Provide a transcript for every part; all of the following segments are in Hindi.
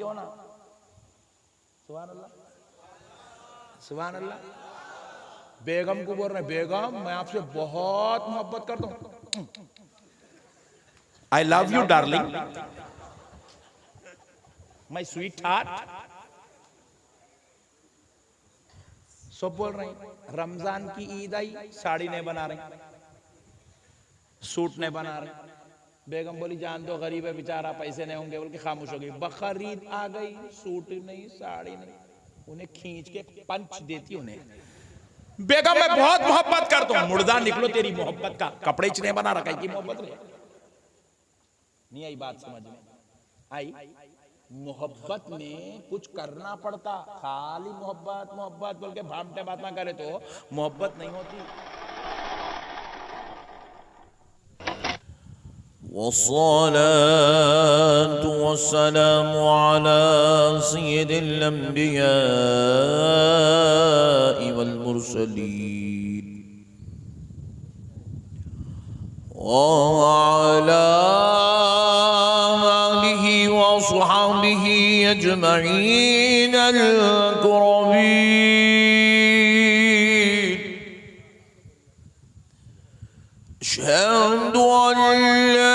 हो ना? सुभान अल्लाह, सुभान अल्लाह। बेगम को बोल रहे हैं, बेगम मैं आपसे बहुत मोहब्बत करता हूं, I love you darling, my sweet heart. सब बोल रहे हैं। रमजान की ईद आई, साड़ी नहीं बना रहे, सूट नहीं बना रहे। बेगम बोली जान दो गरीब है बेचारा, पैसे नहीं होंगे, बोल के खामोश हो गई। बकरीद आ गई, सूट नहीं साड़ी नहीं, उन्हें खींच के पंच देती उन्हें। बेगम मैं बहुत मोहब्बत करता हूं, मुर्दा निकलो तेरी मोहब्बत का, कपड़े नहीं बना रखा की मोहब्बत नहीं आई। बात समझ में आई? मोहब्बत में कुछ करना पड़ता, खाली मोहब्बत मोहब्बत बोल के भामटे बात ना करे तो मोहब्बत नहीं होती। वस्सलातु वस्सलामु अला सय्यिदिल अंबिया'i वल मुरसलीन व अला आलिहि व अस्हाबिहि अजमईन अल-कुरमीन। अशहदु अन ला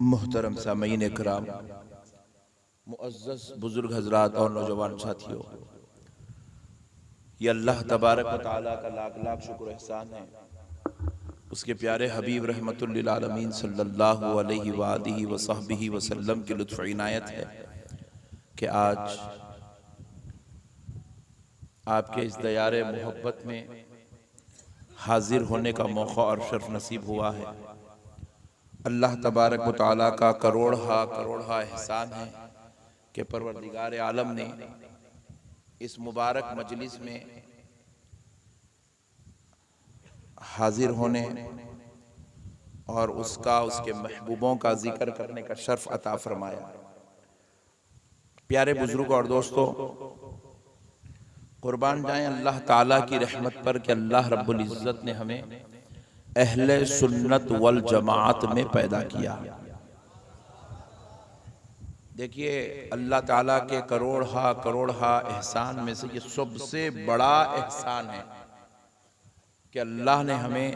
मुहतरम सामीन इकराम, मुअज़्ज़ज़ बुजुर्ग हजरात और नौजवान साथियों, ये अल्लाह तबारक व तआला का लाख लाख शुक्र एहसान है, उसके प्यारे हबीब रहमतुल लिल आलमीन सल्लल्लाहु अलैहि वालिहि वसहबिहि वसल्लम की लुत्फ़ इनायत है कि आज आपके इस दयारे मोहब्बत में हाजिर होने का मौका और शर्फ नसीब हुआ है। अल्लाह तबारक व तआला का करोड़ा एहसान है कि परवरदिगार आलम ने इस मुबारक मजलिस में हाजिर होने और उसके महबूबों का जिक्र करने का शर्फ अता फरमाया। प्यारे बुजुर्ग और दोस्तों, कुर्बान जाएं अल्लाह ताला की रहमत पर कि अल्लाह रब्बुल इज़्ज़त ने हमें अहले सुन्नत वल जमात में पैदा किया। देखिए, अल्लाह ताला के करोड़ा एहसान में से ये सबसे बड़ा एहसान है कि अल्लाह ने हमें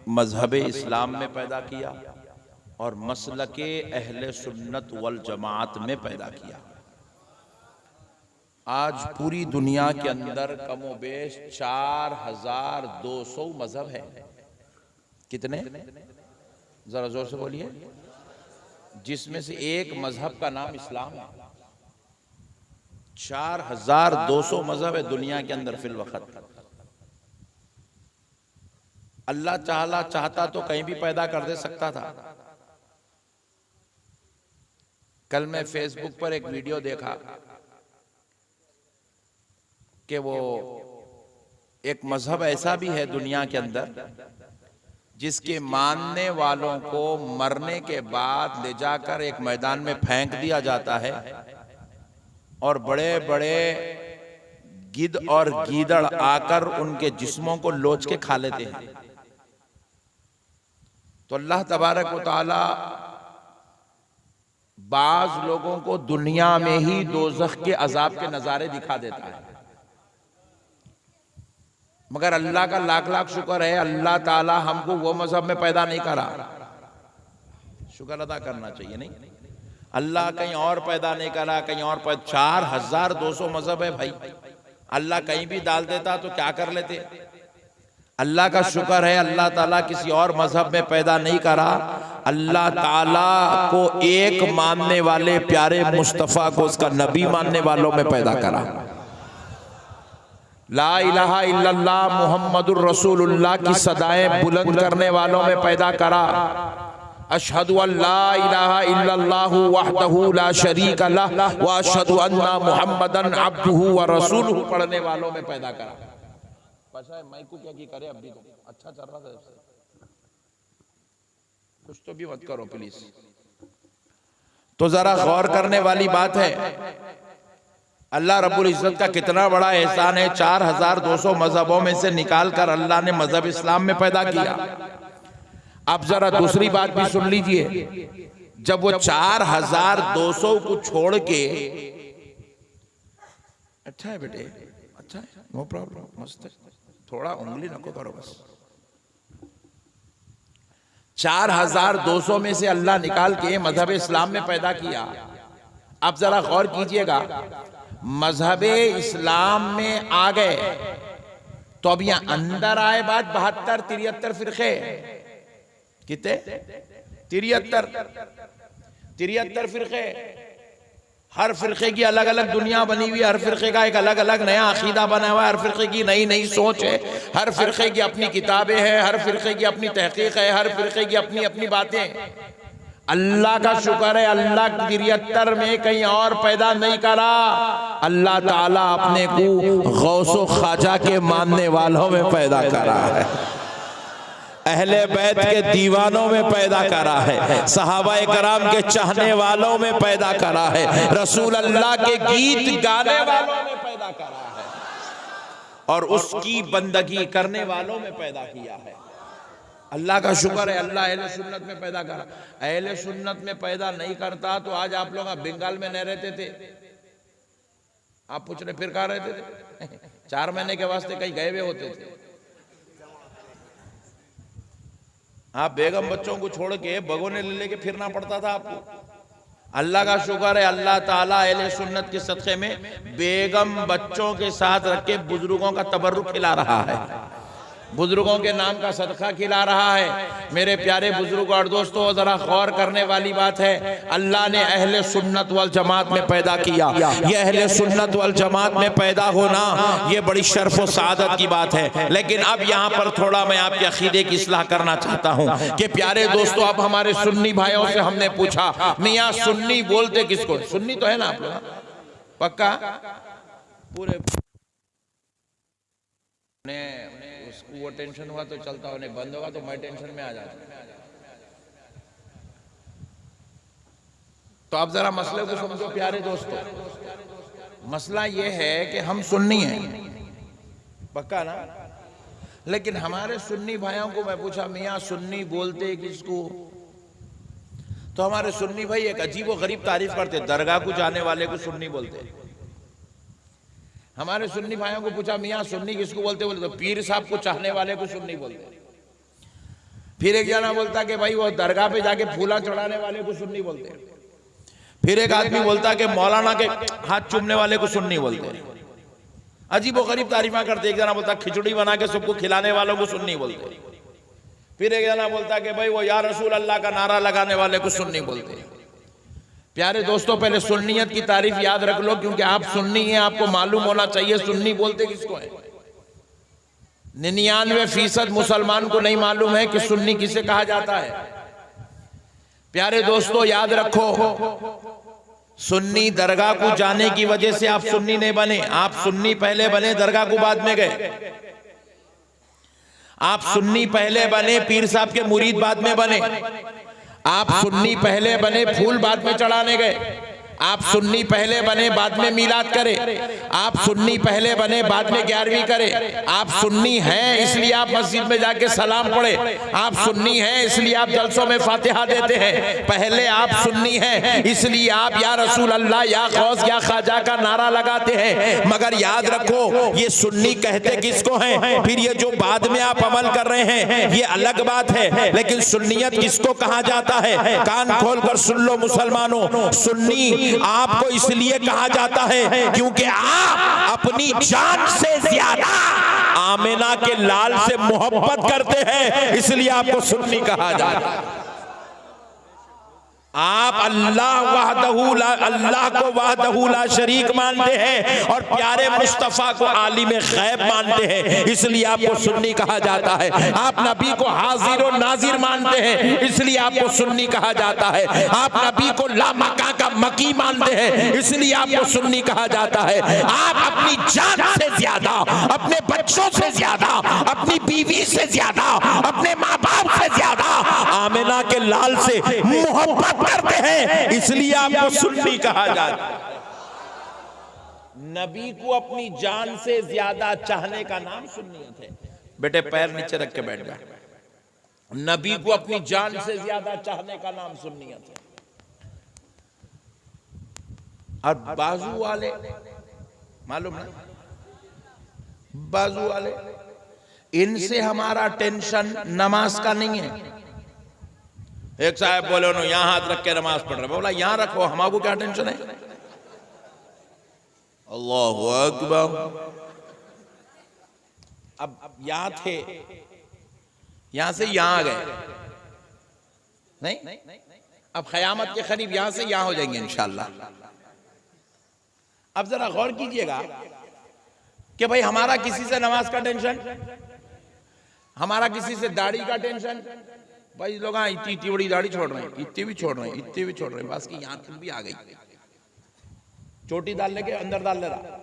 मजहब इस्लाम में पैदा किया और मसलके अहले सुन्नत वल जमात में पैदा किया। आज पूरी दुनिया के अंदर कमोबेश 4200 मजहब है। कितने? जरा जोर से बोलिए। जिसमें से एक मजहब का नाम इस्लाम है। 4200 मजहब है दुनिया के अंदर फिल वक्त। अल्लाह चाहता तो कहीं भी पैदा कर दे सकता था। कल मैं फेसबुक पर एक वीडियो देखा कि वो एक मजहब ऐसा भी है दुनिया के अंदर जिसके मानने वालों को मरने के बाद ले जाकर एक मैदान में फेंक दिया जाता है और बड़े बड़े गिद्ध और गीदड़ आकर उनके जिस्मों को लोच के खा लेते हैं। तो अल्लाह तबारक व तआला बाज लोगों को दुनिया में ही दोज़ख के अजाब के नजारे दिखा देता है, मगर अल्लाह का लाख लाख शुक्र है अल्लाह ताला हमको वो मजहब में पैदा नहीं करा। शुक्र अदा करना चाहिए। नहीं, अल्लाह कहीं और पैदा नहीं करा, कहीं और 4200 मजहब है भाई। अल्लाह कहीं भी डाल देता तो क्या कर लेते। अल्लाह का शुक्र है अल्लाह ताला किसी और मजहब में पैदा नहीं करा। अल्लाह ताला को एक मानने वाले प्यारे मुस्तफा को उसका नबी मानने वालों में पैदा करा। ला इलाहा इल्लल्लाह मुहम्मदुर रसूलुल्लाह की सदाएं बुलंद करने वालों में पैदा करा। अशहदु अल्ला इलाहा इल्लल्लाहु वहदहु ला शरीका लह व अशहदु अन्ना मुहम्मदन अब्दुहु व रसूलुहु पढ़ने वालों में पैदा करा। पता है मैं को क्या की करे, अभी तो अच्छा चल रहा था, कुछ तो भी मत करो प्लीज। तो जरा गौर करने वाली बात है, अल्लाह रब्बुल इज़्ज़त का कितना बड़ा एहसान है। 4200 मजहबों में से निकाल कर अल्लाह ने मजहब इस्लाम में पैदा किया। अब जरा दूसरी बात भी सुन लीजिए, जब वो 4200 को छोड़ के, अच्छा है बेटे, अच्छा है, नो प्रॉब्लम, मस्त है, थोड़ा उंगली नको करो बस। 4200 में से अल्लाह निकाल के मजहब इस्लाम में पैदा किया। अब जरा गौर कीजिएगा, मजहब इस्लाम में आ गए तो अब यहां अंदर आए बात 72-73 फिरके। कितने? 73 फिरके। हर फिरके की अलग अलग दुनिया बनी हुई है, हर फिरके का एक अलग अलग नया अकीदा बना हुआ है, हर फिरके की नई नई सोच है, हर फिरके की अपनी किताबें हैं, हर फिरके की अपनी तहकीक है, हर फिरके की अपनी अपनी बातें। अल्लाह का शुक्र है अल्लाह 73 में कहीं और पैदा नहीं करा। अल्लाह ताला अपने को गौसो ख्वाजा के मानने वालों में पैदा करा है, अहले बैत के दीवानों में पैदा करा है, सहाबा कराम के चाहने वालों में पैदा करा है, रसूल अल्लाह के गीत गाने वालों में पैदा करा है और उसकी बंदगी करने वालों में पैदा किया है। अल्लाह का शुक्र है अल्लाह अहले सुन्नत में पैदा करा। अहले सुन्नत में पैदा नहीं करता तो आज आप लोग बंगाल में नहीं रहते थे। आप पूछ रहे फिर कहाँ रहते थे? 4 महीने के वास्ते कहीं गए हुए होते थे। आप बेगम बच्चों को छोड़ के भगोने ले लेके फिरना पड़ता था आपको। अल्लाह का शुक्र है, अल्लाह ताला अहले सुन्नत के सदक़े में बेगम बच्चों के साथ रख के बुजुर्गों का तबर्रुक खिला रहा है, बुजुर्गों के नाम का सदका खिला रहा है। मेरे प्यारे बुजुर्ग और दोस्तों, जरा गौर करने वाली बात है, अल्लाह ने अहले सुन्नत वल जमात में पैदा किया। ये अहले सुन्नत वल जमात में पैदा होना ये बड़ी शर्फ और सआदत की बात है। लेकिन अब यहाँ पर थोड़ा मैं आपके अकीदे की इस्लाह करना चाहता हूँ कि प्यारे दोस्तों, अब हमारे सुन्नी भाइयों से हमने पूछा, मियाँ सुन्नी बोलते किसको? सुन्नी तो है ना आप लोग? पक्का? पूरे वो टेंशन हुआ तो चलता होने बंद होगा तो मैं टेंशन में आ जाता। तो आप जरा मसले को समझो प्यारे दोस्तों। मसला ये है कि हम सुन्नी हैं, पक्का ना? लेकिन हमारे सुन्नी भाइयों को मैं पूछा, मियाँ सुन्नी बोलते किसको? तो हमारे सुन्नी भाई एक अजीब व गरीब तारीफ करते, दरगाह को जाने वाले को सुन्नी बोलते। हमारे सुन्नी भाइयों को पूछा, मियाँ सुन्नी किसको बोलते? बोलते तो पीर साहब को चाहने वाले को सुन्नी बोलते। फिर एक जना बोलता कि भाई वो दरगाह पे जाके फूला चढ़ाने वाले को सुन्नी बोलते। फिर एक आदमी बोलता कि मौलाना के हाथ चूमने वाले को सुन्नी बोलते। अजीब व गरीब तारीफा करते। एक जना बोलता खिचड़ी बना के सबको खिलाने वालों को सुन्नी बोलते। फिर एक जना बोलता कि भाई वो या रसूल अल्लाह का नारा लगाने वाले को सुन्नी बोलते। प्यारे दोस्तों, पहले सुन्नियत की तारीफ याद रख लो, क्योंकि आप सुन्नी हैं, आपको मालूम होना चाहिए सुन्नी बोलते किसको है। 99% मुसलमान को नहीं मालूम है कि सुन्नी किसे कहा जाता है। प्यारे दोस्तों, याद रखो, सुन्नी दरगाह को जाने की वजह से आप सुन्नी नहीं बने। आप सुन्नी पहले बने, दरगाह को बाद में गए। आप सुन्नी पहले बने, पीर साहब के मुरीद बाद में बने। आप सुन्नी पहले बने, फूल बाद में चढ़ाने गए। आप सुन्नी पहले बने, बाद में मीलाद करे। आप सुन्नी पहले बने, बाद में 11वीं करे। आप सुन्नी हैं इसलिए आप मस्जिद में जाके सलाम पढ़े। आप सुन्नी हैं इसलिए आप जलसों में फातिहा देते हैं। पहले आप सुन्नी हैं इसलिए आप या रसूल अल्लाह, या गौस, या ख्वाजा का नारा लगाते हैं। मगर याद रखो, ये सुन्नी कहते किसको हैं? फिर ये जो बाद में आप अमल कर रहे हैं ये अलग बात है, लेकिन सुन्नियत किसको कहा जाता है? कान खोलकर सुन लो मुसलमानों, सुन्नी आपको इसलिए कहा जाता है क्योंकि आप अपनी जान से ज्यादा आमिना के लाल से मोहब्बत करते हैं, इसलिए आपको सुन्नी कहा जाता है। आप अल्लाह को वहदहू ला शरीक मानते हैं और प्यारे मुस्तफा को आलिम गैब मानते हैं, इसलिए आपको सुन्नी कहा जाता है। आप नबी को हाजिर और नाजिर मानते हैं, इसलिए आपको सुन्नी कहा जाता है। आप नबी को लामका का मकी मानते हैं, इसलिए आपको सुन्नी कहा जाता है। आप अपनी जान से ज्यादा, अपने बच्चों से ज्यादा, अपनी बीवी से ज्यादा, अपने माँ बाप से ज्यादा आमिना के लाल से मोहब्बत करते हैं, इसलिए आपको सुन्नी कहा जाता है। नबी को अपनी जान से ज्यादा चाहने का नाम सुन्नियत है। बेटे पैर नीचे रख के बैठ जा। नबी को अपनी जान से ज्यादा चाहने का नाम सुन्नियत है। और बाजू वाले, मालूम ना, बाजू वाले, इनसे हमारा टेंशन नमाज का नहीं है। एक साहब बोले उन्होंने यहां हाथ रख के नमाज पढ़ रहे, बोला यहां रखो, हमारे क्या टेंशन है। अल्लाहु अकबर। अब यहां थे, यहां से यहां आ गए, नहीं, अब क़यामत के करीब यहां से यहां हो जाएंगे इंशाअल्लाह। अब जरा गौर कीजिएगा कि भाई हमारा किसी से नमाज का टेंशन, हमारा किसी से दाढ़ी का टेंशन। भाई लोग इतनी बड़ी दाढ़ी छोड़ रहे हैं, इतनी भी छोड़ रहे हैं, इतनी भी छोड़ रहे हैं, बस की यहाँ तुम भी आ गई, चोटी डाल लेके अंदर डाल ले रहा,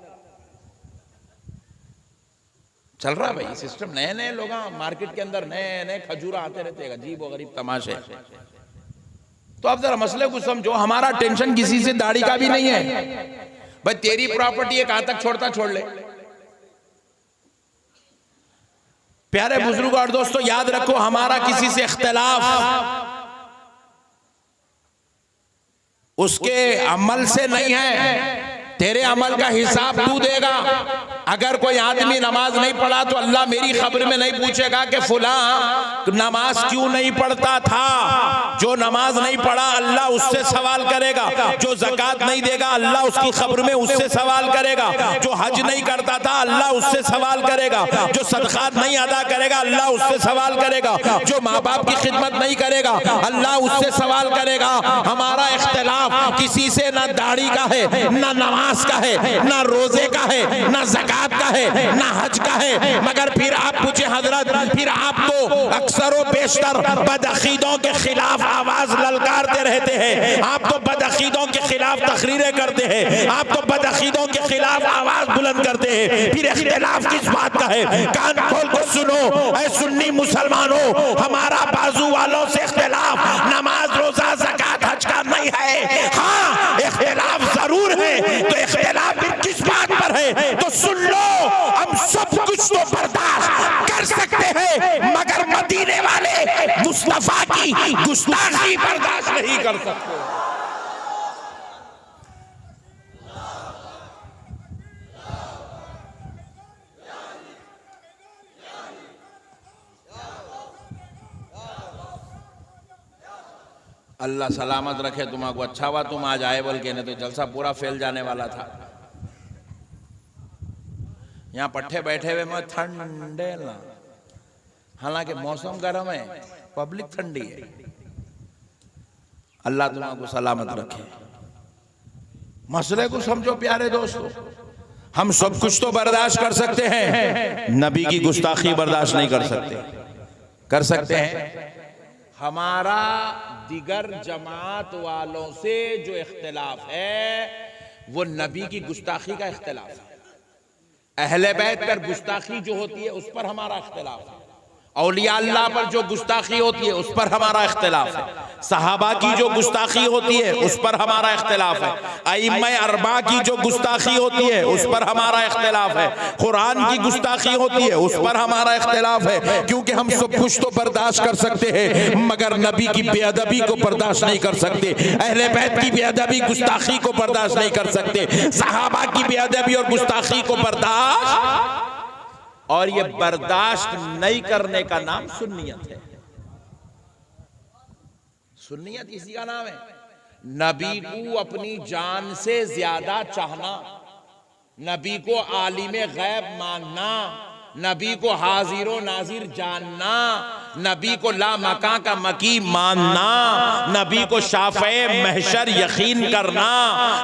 चल रहा भाई सिस्टम। नए नए लोग मार्केट के अंदर नए नए खजूरा आते रहते हैं, अजीब और गरीब तमाशे। तो अब जरा मसले को समझो, हमारा टेंशन किसी से दाढ़ी का भी नहीं है। भाई तेरी प्रॉपर्टी है, कहां तक छोड़ता छोड़ ले। प्यारे बुजुर्ग और दोस्तों, याद रखो, हमारा किसी से इख्तिलाफ उसके अमल से नहीं है। तेरे अमल का हिसाब तू देगा, अगर कोई आदमी नमाज नहीं पढ़ा तो अल्लाह मेरी खबर में नहीं पूछेगा कि फुला नमाज क्यों नहीं पढ़ता था। जो नमाज नहीं पढ़ा अल्लाह उससे सवाल करेगा। जो ज़कात नहीं देगा अल्लाह उसकी खबर में उससे सवाल करेगा। जो हज नहीं करता था अल्लाह उससे सवाल करेगा। जो सदकात नहीं अदा करेगा अल्लाह उससे सवाल करेगा। जो माँ बाप की खिदमत नहीं करेगा अल्लाह उससे सवाल करेगा। हमारा इख्तिलाफ किसी से ना दाढ़ी का है, ना नमाज का है, ना रोजे का है, ना ज़कात का है, ना हज का है। मगर फिर आप पूछे हजरत, फिर आप तो अक्सर व बेशतर बदअकीदों के खिलाफ आवाज ललकारते रहते हैं। आप तो बदअकीदों के खिलाफ तकरीरें करते हैं। आप तो बदअकीदों के खिलाफ आवाज बुलंद करते हैं। फिर इख्तिलाफ किस बात का है? कान खोल कर सुनो ऐ सुन्नी मुसलमानों, हमारा बाजू वालों से इख्तिलाफ नमाज रोजा ज़कात हज का नहीं है। हाँ इख्तिलाफ जरूर है, तो इख्तिलाफ फिर किस बात पर है? तो सुन लो, हम सब कुछ तो बर्दाश्त कर सकते हैं मगर मदीने वाले मुस्तफा की गुस्ताखी बर्दाश्त नहीं कर सकते। अल्लाह सलामत रखे तुम्हारा। अच्छा हुआ तुम आज आए बोल के, नहीं तो जलसा पूरा फैल जाने वाला था। यहाँ पट्टे बैठे हुए मैं ठंडे ना, हालांकि मौसम गर्म है, पब्लिक ठंडी है। अल्लाह तुम्हारा सलामत रखे। मसले को समझो प्यारे दोस्तों, हम सब कुछ तो बर्दाश्त कर सकते हैं, नबी की गुस्ताखी बर्दाश्त नहीं कर सकते। कर सकते हैं? हमारा दिगर जमात वालों से जो इख्तिलाफ है वो नबी की गुस्ताखी का इख्तिलाफ है। अहले बैत पर गुस्ताखी जो होती है उस पर हमारा इख्तिलाफ है। औलिया अल्लाह पर जो गुस्ताखी होती है उस पर हमारा इख्तिलाफ है। सहाबा की जो गुस्ताखी होती है उस पर हमारा इख्तिलाफ है। अइम्मा अरबा की जो गुस्ताखी होती है उस पर हमारा इख्तिलाफ है। कुरान की गुस्ताखी होती है उस पर हमारा इख्तिलाफ है। क्योंकि हम सब कुछ तो बर्दाश्त कर सकते हैं मगर नबी की बेअदबी को बर्दाश्त नहीं कर सकते। अहले बैत की बेअदबी गुस्ताखी को बर्दाश्त नहीं कर सकते। सहाबा की बेअदबी और गुस्ताखी को बर्दाश्त, और ये बर्दाश्त नहीं करने का नाम सुन्नियत है। सुन्नियत इसी का नाम है। नबी को अपनी जान से ज्यादा चाहना, नबी को आलिम गैब मानना, नबी को हाजिरो नाजिर जानना, नबी को ला मका का मकी मानना, नबी को शाफ़े महशर यकीन करना,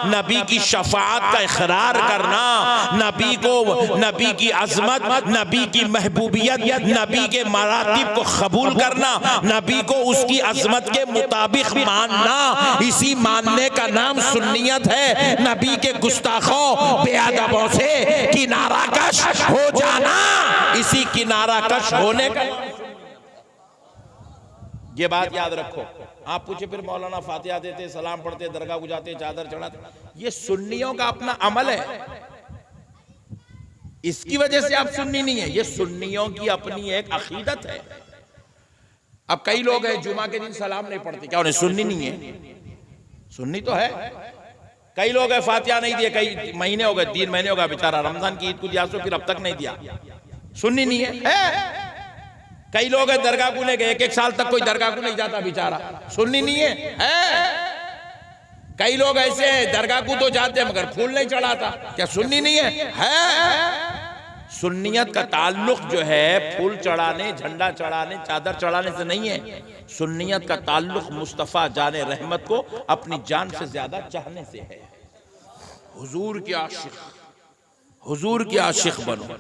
नबी की शफाअत का इकरार करना, नबी को, नबी की अजमत, नबी की महबूबियत, नबी के मरातिब को कबूल करना, नबी को उसकी अजमत के मुताबिक मानना, इसी मानने का नाम सुन्नियत है। नबी के गुस्ताखों बेअदबों से किनारा कश हो जाना, इसी किनारा कश होने का, ये बात याद रखो। आप पूछे फिर मौलाना फातिहा देते, सलाम पढ़ते, दरगाह को जाते, चादर चढ़ाते, ये सुन्नियों का अपना अमल है। इसकी वजह से आप सुन्नी नहीं है, ये सुन्नियों की अपनी एक अकीदत है। अब कई लोग हैं जुमा के दिन सलाम नहीं पढ़ते, क्या उन्हें सुन्नी नहीं है? सुन्नी तो है। कई लोग हैं फातिहा नहीं दिए, कई महीने हो गए, 3 महीने हो गए, बेचारा रमजान की ईद को दिया तो फिर अब तक नहीं दिया, सुन्नी नहीं है। कई लोग हैं दरगाह को नहीं गए, 1-1 साल तक कोई दरगाह को नहीं जाता, बेचारा सुन्नी नहीं है। कई लोग ऐसे हैं दरगाह को तो जाते हैं मगर फूल नहीं चढ़ाता, क्या सुन्नी नहीं है? सुन्नियत का ताल्लुक जो है फूल चढ़ाने, झंडा चढ़ाने, चादर चढ़ाने से नहीं है। सुन्नियत का ताल्लुक मुस्तफ़ा जाने रहमत को अपनी जान से ज्यादा चाहने से है। हुजूर के आशिक, हुजूर के आशिक बनो,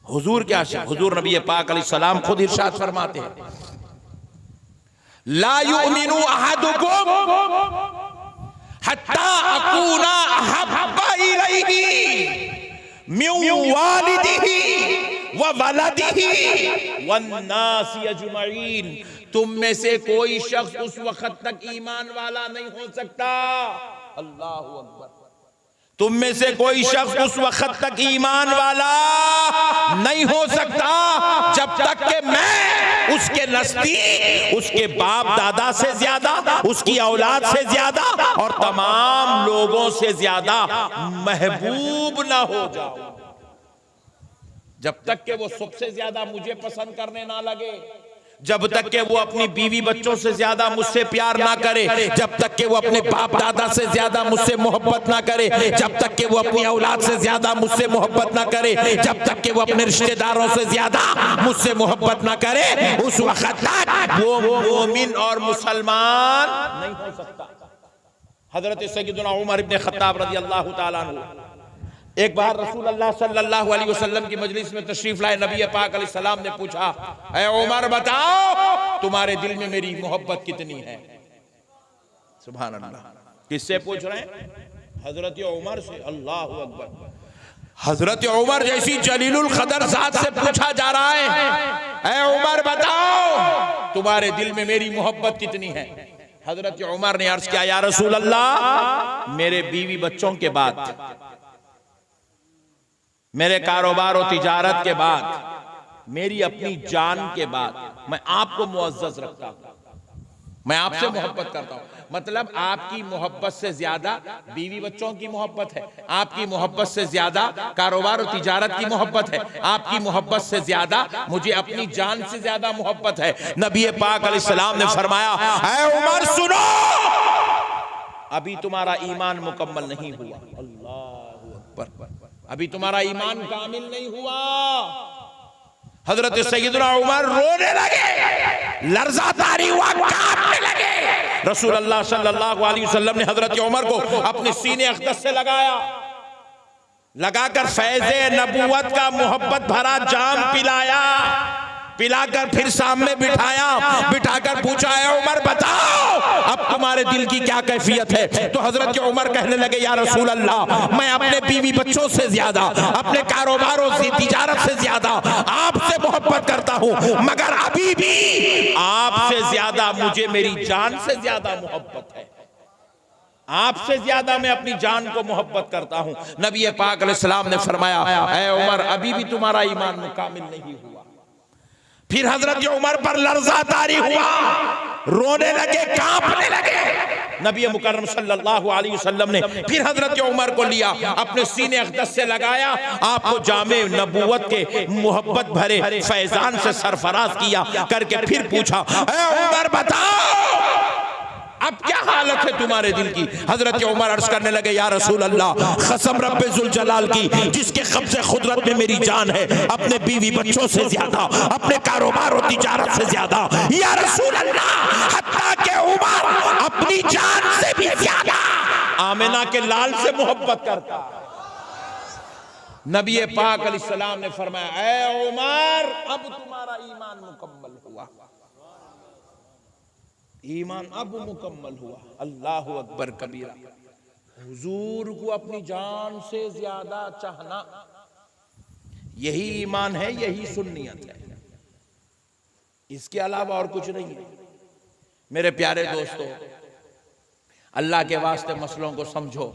हुजूर के आशिक। हुजूर नबी पाक अलैहिस्सलाम खुद इरशाद फरमाते हैं, ला युमिनु अहदुकुम हत्ता अकूना अहब्बा इलैहि मिन वालिदिही व वलदिही वन्नासी अजमईन। तुम में से कोई शख्स उस वक्त तक ईमान वाला नहीं हो सकता, अल्लाहु अकबर, तुम में से कोई शख्स उस वक्त तक ईमान वाला नहीं हो सकता जब तक कि मैं उसके नज़दीक उसके बाप दादा से ज्यादा, उसकी औलाद से ज्यादा और तमाम लोगों से ज्यादा महबूब ना हो जाऊं। जब तक के वो सबसे ज्यादा मुझे पसंद करने ना लगे, जब तक के वो अपनी बीवी बच्चों से ज्यादा मुझसे प्यार ना करे, जब तक के वो अपने बाप दादा से ज्यादा मुझसे मोहब्बत ना करे, जब तक के वो अपनी औलाद से ज्यादा मुझसे मोहब्बत ना करे, जब तक के वो अपने रिश्तेदारों से ज्यादा मुझसे मोहब्बत ना करे, उस वक्त तक वो मोमिन और मुसलमान नहीं हो सकता। हजरत सैयदना उमर इब्न खत्ताब रज़ी अल्लाह ताला अन्हु एक बार रसूल अल्लाह सल्लल्लाहु अलैहि वसल्लम की मजलिस में तशरीफ लाए। नबी पाक अलैहि सलाम ने पूछा, ऐ उमर बताओ तुम्हारे दिल में मेरी मोहब्बत कितनी है? सुभान अल्लाह। किससे पूछ रहे हैं? हजरत उमर से। अल्लाह अकबर। हजरत उमर जैसी जलीलुल कदर जात से पूछा जा रहा है, ऐ उमर बताओ तुम्हारे दिल में मेरी मोहब्बत कितनी है? हजरत उमर ने अर्ज किया, या रसूल अल्लाह, मेरे बीवी बच्चों के बाद, मेरे कारोबार और तिजारत के बाद, मेरी अपनी जान के बाद मैं आपको मुअज़्ज़ज़ रखता हूं, मैं आपसे मोहब्बत करता हूं। मतलब आपकी मोहब्बत से ज्यादा बीवी बच्चों की मोहब्बत है, आपकी मोहब्बत से ज्यादा कारोबार और तिजारत की मोहब्बत है, आपकी मोहब्बत से ज्यादा मुझे अपनी जान से ज्यादा मोहब्बत है। नबी पाक अलैहिस्सलाम ने फरमाया, ऐ उमर सुनो, अभी तुम्हारा ईमान मुकम्मल नहीं हुआ। अल्लाहु अकबर। अभी तुम्हारा ईमान कामिल नहीं हुआ। हजरत सैयदना उमर रोने लगे, लर्जा तारी हुआ, कांपने लगे। रसूल अल्लाह सल्लल्लाहु अलैहि वसल्लम ने हजरत उमर को अपने सीने अक़दस से लगाकर फैज़े नबूवत का मोहब्बत भरा जाम पिलाकर फिर सामने बिठाकर पूछा, है उमर बताओ अब तुम्हारे दिल की क्या कैफियत है? तो हजरत उमर कहने लगे, या रसूल अल्लाह, मैं अपने बीवी बच्चों से ज्यादा, अपने कारोबारों से, तिजारत से ज्यादा आपसे मोहब्बत करता हूं, मगर अभी भी आपसे ज्यादा मुझे मेरी जान से ज्यादा मोहब्बत है। आपसे ज्यादा मैं अपनी जान को मोहब्बत करता हूं। नबी पाक अलैहिस्सलाम ने फरमाया, ऐ उमर, अभी भी तुम्हारा ईमान मुकामिल नहीं हुआ। फिर हजरत उमर पर लर्जा तारी हुआ, रोने लगे, कांपने लगे। नबी मुकर्रम सल्लल्लाहु अलैहि वसल्लम ने फिर हजरत उमर को लिया, अपने सीने अक़दस से लगाया, आपको जामे नबूवत के मोहब्बत भरे फैजान से सरफराज किया करके फिर पूछा, ऐ उमर बताओ अब क्या हालत है तुम्हारे दिल की? हजरत उमर अर्ज करने लगे, या रसूल अल्लाह, कसम रब्बे जुल जलाल की जिसके कब्ज़े खुदरत में मेरी जान है, अपने बीवी बच्चों से ज्यादा, अपने कारोबार और तिजारत से ज्यादा, या रसूल अल्लाह, हत्ता के उमर अपनी जान से भी ज्यादा आमिना के लाल से मोहब्बत करता। नबी पाक अलैहिस्सलाम ने फरमाया, ऐ उमर, अब तुम्हारा ईमान मुकम्मल हुआ, ईमान अब मुकम्मल हुआ। अल्लाहु अकबर कबीरा। हुजूर को अपनी जान से ज्यादा चाहना, यही ईमान है, यही सुन्नियत है, इसके अलावा और कुछ नहीं है। मेरे प्यारे दोस्तों, अल्लाह के वास्ते मसलों को समझो।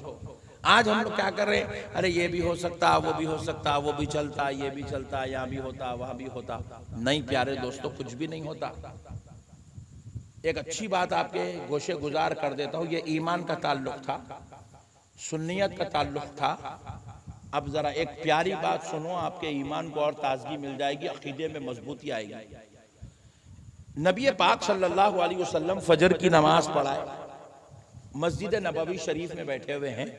आज हम लोग क्या कर रहे हैं? अरे ये भी हो सकता, वो भी हो सकता, वो भी चलता, ये भी चलता, यहाँ भी होता, वहां भी होता। नहीं प्यारे दोस्तों, कुछ भी नहीं होता। एक अच्छी बात आपके गोशे गुजार कर देता हूँ, ये ईमान का ताल्लुक था, सुन्नियत का ताल्लुक था। अब जरा एक प्यारी बात सुनो, आपके ईमान को और ताजगी मिल जाएगी, अकीदे में मजबूती आएगी। नबी पाक सल्लल्लाहु अलैहि वसल्लम फजर की नमाज पढ़ाए, मस्जिद नबवी शरीफ में बैठे हुए हैं।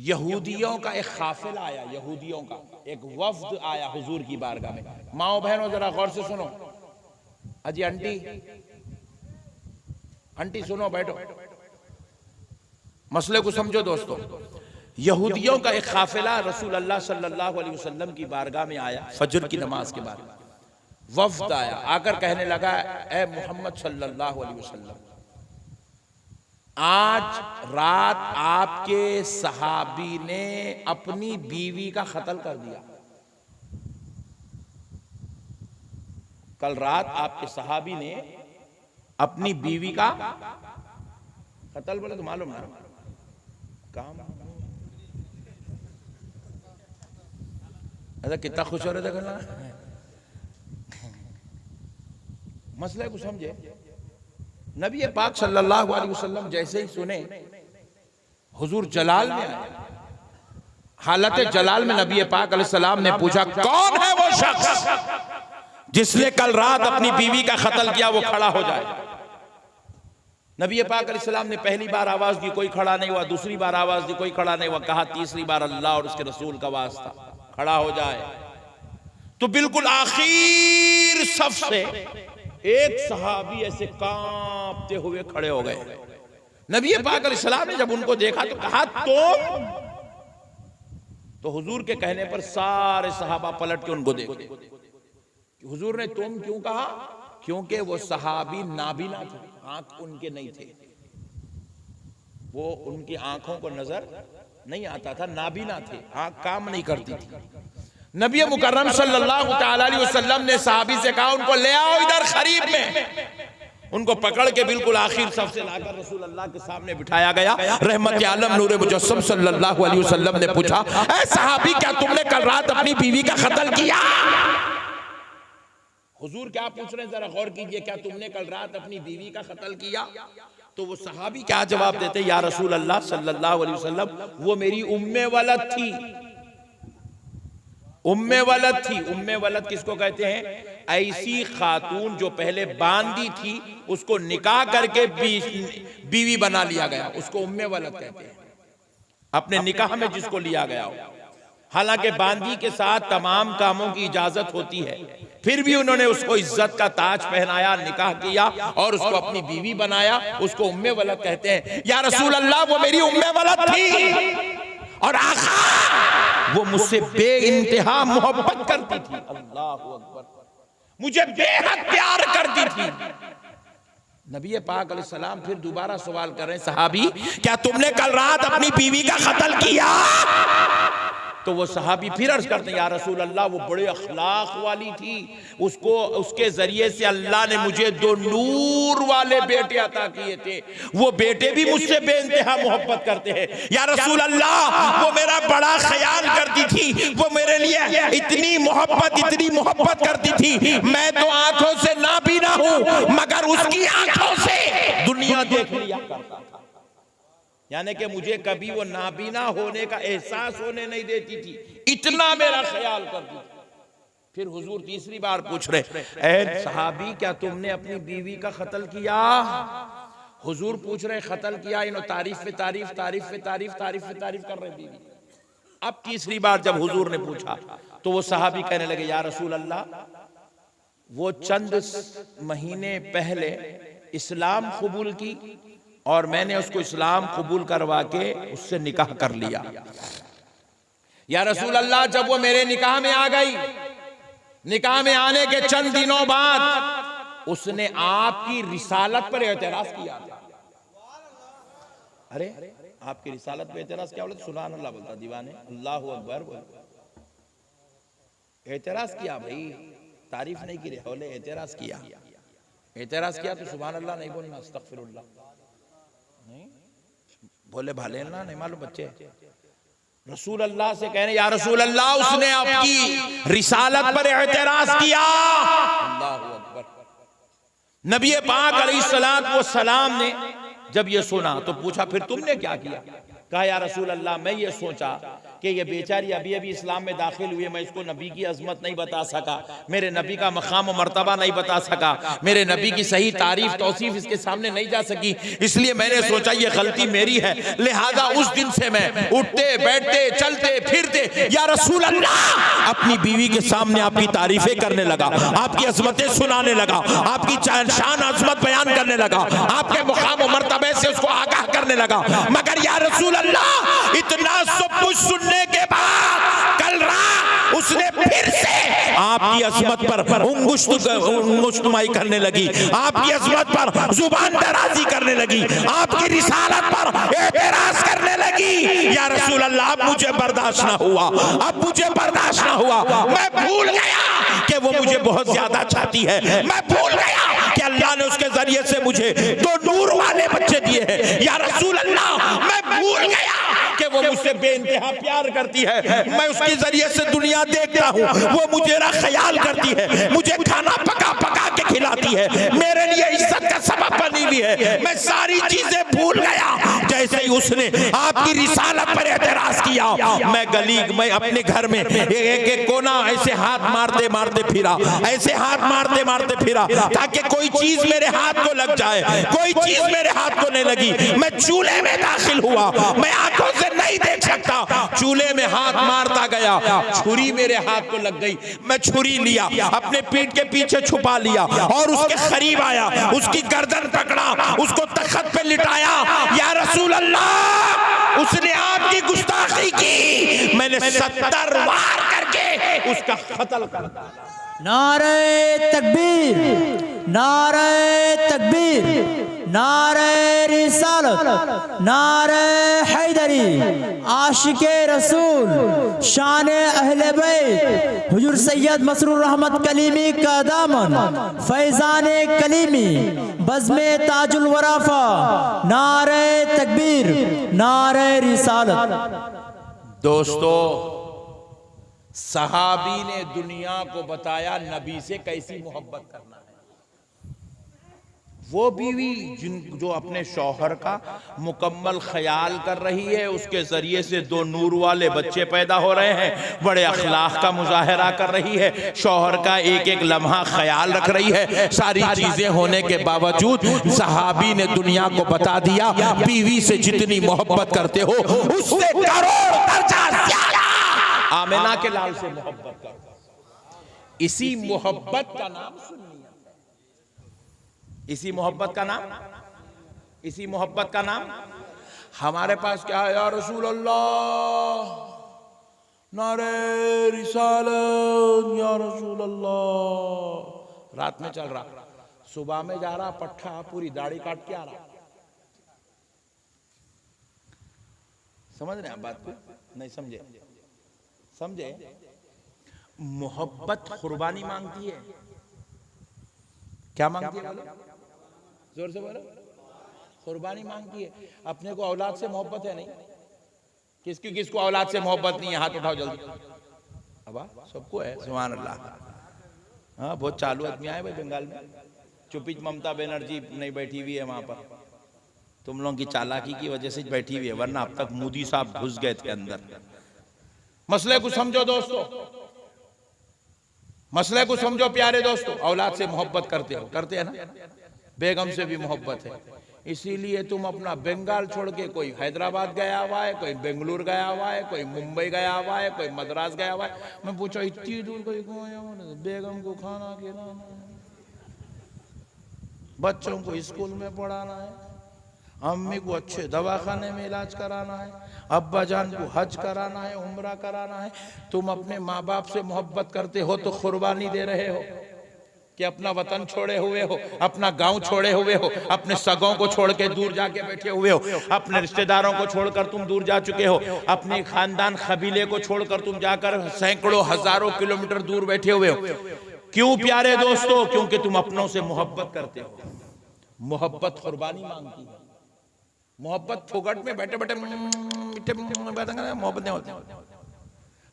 यहूदियों का एक काफिला आया, यहूदियों का एक वफ्द आया हुजूर की बारगाह में। माओ बहनों जरा गौर से सुनो। अजी आंटी सुनो, बैठो, मसले को समझो दोस्तों। यहूदियों का एक काफिला रसूल अल्लाह सल्लल्लाहु अलैहि वसल्लम की बारगाह में आया, फजर की नमाज के बाद वफ्द आया, आकर कहने लगा, ए मोहम्मद सल्लल्लाहु अलैहि वसल्लम, आज रात आपके सहाबी ने अपनी बीवी का कत्ल कर दिया। कल रात आपके सहाबी ने अपनी बीवी का कत्ल, बोले तो मालूम ना काम। अरे कितना खुश हो रहे थे करना, मसले को समझे। नबी पाक सल्लल्लाहु अलैहि वसल्लम जैसे ही सुने, हुजूर जलाल में आए, हालत जलाल में नबी पाक अलैहिस्सलाम ने पूछा, कौन है वो शख्स जिसने कल रात अपनी बीवी का कत्ल किया, वो खड़ा हो जाए। नबी पाक अलैहिस्सलाम ने पहली बार आवाज दी, कोई खड़ा नहीं हुआ। दूसरी बार आवाज दी, कोई खड़ा नहीं हुआ। कहा तीसरी बार अल्लाह और उसके रसूल का वास्ता, खड़ा हो जाए। तो बिल्कुल आखिर सफ से एक सहाबी ऐसे कांपते हुए खड़े हो गए। नबी पाक अलैहिस्सलाम ने जब उनको देखा तो कहा, तो हुजूर के कहने पर सारे सहाबा पलट के उनको देखे। हुजूर ने तुम क्यों कहा? क्योंकि वो सहाबी नाबीना थे, आंख उनके नहीं थे, वो उनकी आंखों को नजर नहीं आता था, नाबीना थे, आंख काम नहीं करती थी। नबी मुकर्रम सल्लल्लाहु तआला अलैहि वसल्लम ने सहाबी से कहा, उनको ले आओ इधर करीब में। उनको पकड़ के बिल्कुल आखिर सफ से लाकर रसूल अल्लाह के सामने बिठाया गया। रहमत आलम नूर मुजस्सम सल्लल्लाहु अलैहि वसल्लम ने पूछा, ऐ सहाबी, क्या तुमने कल रात अपनी बीवी का कत्ल किया? हुजूर क्या पूछ रहे हैं, जरा गौर कीजिए, क्या तुमने कल रात अपनी बीवी का कत्ल किया? तो वो सहाबी क्या जवाब देते, या रसूल अल्लाह सल्लल्लाहु अलैहि वसल्लम, वो मेरी उम्मे वलद थी। उम्मे वलद थी। उम्मे वलद किसको कहते हैं? ऐसी खातून जो पहले बांदी थी, उसको निकाह करके बीवी बना लिया गया, उसको उम्मे वलद कहते हैं। अपने निकाह में जिसको लिया गया हो, हालांकि बांदी के साथ तमाम कामों की इजाजत होती है, फिर भी उन्होंने उसको इज्जत का ताज पहनाया, निकाह किया और उसको अपनी बीवी बनाया, उसको उम्मे वलद कहते हैं। या रसूल अल्लाह, वो मेरी उम्मे वलद थी और आका वो मुझसे बेइंतहा मोहब्बत करती थी। अल्लाहु अकबर, मुझे बेहद प्यार करती थी। नबी पाक अलैहिस्सलाम फिर दोबारा सवाल कर रहे हैं, सहाबी, क्या तुमने कल रात अपनी बीवी का कत्ल किया? तो वो सहाबी फिर अर्ज करते हैं, या रसूल अल्लाह, वो बड़े अखलाक वाली थी, उसको उसके जरिए से अल्लाह ने मुझे 2 नूर वाले बेटे अता किए थे, वो बेटे भी मुझसे बेइंतहा मोहब्बत करते हैं। या रसूल अल्लाह, वो मेरा बड़ा ख्याल करती थी, वो मेरे लिए इतनी मोहब्बत करती थी, मैं तो आंखों से नाबीना हूं, मगर उसकी आंखों से दुनिया देख लिया करता था। यानी कि मुझे कभी वो नाबीना होने का एहसास होने नहीं देती थी, इतना मेरा ख्याल करती थी। फिर हुजूर तीसरी बार पूछ रहे, ऐ सहाबी, क्या तुमने अपनी बीवी का कत्ल किया? हुजूर पूछ रहे, कत्ल किया? इन्हों तारीफ पे तारीफ कर रहे बीवी। अब तीसरी बार जब हुजूर ने पूछा तो वो सहाबी कहने लगे, या रसूल अल्लाह, वो चंद महीने पहले इस्लाम कबूल की और मैंने उसको इस्लाम कबूल करवा के उससे निकाह कर लिया। या रसूल अल्लाह, जब वो मेरे निकाह में आ गई, निकाह में आने के चंद दिनों बाद उसने आपकी रिसालत पर एतराज किया। अरे आपकी रिसालत पर एतराज क्या बोलते? सुभान अल्लाह बोलता दीवाने, अल्लाहु अकबर बोलता। एतराज किया भाई, तारीफ नहीं की रे, बोले एतराज किया। एतराज किया तो सुभान अल्लाह नहीं बोलना, अस्तगफिरुल्लाह नहीं बोले, भले ना नहीं मालूम बच्चे। रसूल अल्लाह से कह रहे, या रसूल अल्लाह, उसने आपकी रिसालत पर एतराज किया। अल्लाहु अकबर। नबी पाक अलैहिस्सलातु वस्सलाम ने जब ये सुना तो पूछा, फिर तुमने क्या किया? कहा, या रसूल अल्लाह, मैं ये सोचा कि ये बेचारी अभी अभी इस्लाम में दाखिल हुई है, मैं इसको नबी की अजमत नहीं बता सका, मेरे नबी का मकाम और मर्तबा नहीं बता सका, मेरे नबी की सही तारीफ तौसीफ इसके सामने नहीं जा सकी, इसलिए मैंने सोचा ये गलती मेरी है, लिहाजा उस दिन से मैं उठते बैठते चलते फिरते या रसूल अल्लाह अपनी बीवी के सामने आपकी तारीफें करने लगा, आपकी अजमतें सुनाने लगा, आपकी शान अजमत बयान करने लगा, आपके मुकाम और मर्तबे से उसको आगाह करने लगा। मगर या रसूल अल्लाह, इतना सब कुछ सुनने के बाद कल रात उसने फिर से आपकी अजमत पर उंगुश्तुमाई करने लगी, आपकी अजमत पर जुबान दराजी करने लगी, आपकी रिसालत पर एतराज करने लगी। या रसूल अल्लाह, अब मुझे बर्दाश्त ना हुआ, अब मुझे बर्दाश्त ना हुआ, मैं भूल गया कि वो मुझे बहुत ज्यादा चाहती है, मैं भूल गया कि अल्लाह ने उसके जरिए से मुझे 2 नूर वाले बच्चे दिए हैं। या रसूल अल्लाह, मैं भूल गया कि वो मुझसे बेइंतहा प्यार करती है, मैं उसके जरिए से दुनिया देखता हूँ, वो मुझे ख्याल करती है, मुझे खाना पका पका के खिलाती है, मेरे लिए इज्जत का सबब बनी भी है, मैं सारी चीजें भूल गया। जैसे ही उसने आपकी रिसालत पर एतराज किया, मैं गली में अपने घर में एक एक कोना ऐसे हाथ मारते मारते फिरा, ऐसे हाथ मारते मारते फिरा ताकि कोई चीज मेरे हाथ को लग जाए। कोई चीज मेरे हाथ को नहीं लगी। मैं चूल्हे में दाखिल हुआ, मैं आंखों से नहीं देख सकता, चूल्हे में हाथ मारता गया, छुरी मेरे हाथ को लग गई। मैं छुरी लिया, अपने पीठ के पीछे छुपा लिया और उसके करीब आया, उसकी गर्दन पकड़ा, उसको तख्त पे लिटाया। या रसूल अल्लाह, उसने आपकी गुस्ताखी की, मैंने 70 वार करके उसका कत्ल कर दिया। नारे तकबीर, नारे तकबीर, नारे रिसालत, नारे हैदरी, आशिके रसूल, शान अहले बैत, हुजूर सैयद मसरूर रहमत कलीमी का दामन, फैजान कलीमी, बज़्मे ताजुल वराफा, नारे तकबीर, नारे रिसालत। दोस्तों, सहाबी ने दुनिया को बताया नबी से कैसी मोहब्बत करना है। वो बीवी जो अपने शौहर का मुकम्मल ख्याल कर रही है, उसके जरिए से 2 नूर वाले बच्चे पैदा हो रहे हैं, बड़े अखलाक का मुजाहरा कर रही है, शौहर का एक एक लम्हा ख्याल रख रही है। सारी चीजें होने के बावजूद सहाबी ने दुनिया को बता दिया, बीवी से जितनी मोहब्बत करते हो उससे करोड़ दर्जा ज्यादा आमिना के लाल से मोहब्बत कर। इसी मोहब्बत का नाम सुन्नियत है। इसी मोहब्बत का नाम, इसी मोहब्बत का नाम हमारे पास क्या है? या रसूल अल्लाह, नारे रिसालत, या रसूल अल्लाह। रात में चल रहा, सुबह में जा रहा, पट्ठा पूरी दाढ़ी काट के आ रहा। समझ रहे हैं बात को? नहीं समझे? समझे? मोहब्बत कुर्बानी मांगती है। क्या मांगती है? बोलो जोर से बोलो। कुर्बानी मांगती है। अपने को औलाद से मोहब्बत है नहीं? किसकी किसको औलाद से मोहब्बत नहीं है? हाथ उठाओ जल्दी। अब सबको है, सुभान अल्लाह। हाँ, बहुत चालू आदमी आए भाई बंगाल में। चुपी ममता बनर्जी नहीं बैठी हुई है वहां पर, तुम लोगों की चालाकी की वजह से बैठी हुई है, वरना अब तक मोदी साहब घुस गए थे अंदर। मसले को समझो दोस्तों, मसले को समझो प्यारे दोस्तों। औलाद से मोहब्बत करते हो, करते हैं ना? बेगम से भी मोहब्बत है, इसीलिए तुम अपना बंगाल छोड़ के, कोई हैदराबाद गया हुआ है, कोई बेंगलुरु गया हुआ है, कोई मुंबई गया हुआ है, कोई मद्रास गया हुआ है। मैं पूछा इतनी दूर कोई क्यों आया? बेगम को खाना खिलाना है, बच्चों को स्कूल में पढ़ाना है, अम्मी को अच्छे दवाखाने में इलाज कराना है, अब्बा जान को हज कराना है, उम्रा कराना है। तुम अपने माँ बाप से मोहब्बत करते हो तो कुर्बानी दे रहे हो कि अपना वतन छोड़े हुए हो, अपना गांव छोड़े हुए हो, अपने सगों को छोड़ के दूर जाके बैठे हुए हो, अपने रिश्तेदारों को छोड़कर तुम दूर जा चुके हो, अपने खानदान कबीले को छोड़कर तुम जाकर सैकड़ों हजारों किलोमीटर दूर बैठे हुए हो। क्यों प्यारे दोस्तों? क्योंकि तुम अपनों से मोहब्बत करते हो। मोहब्बत कुर्बानी मांगती है। मोहब्बत फोगट में बैठे बैठे मोहब्बत नहीं होती।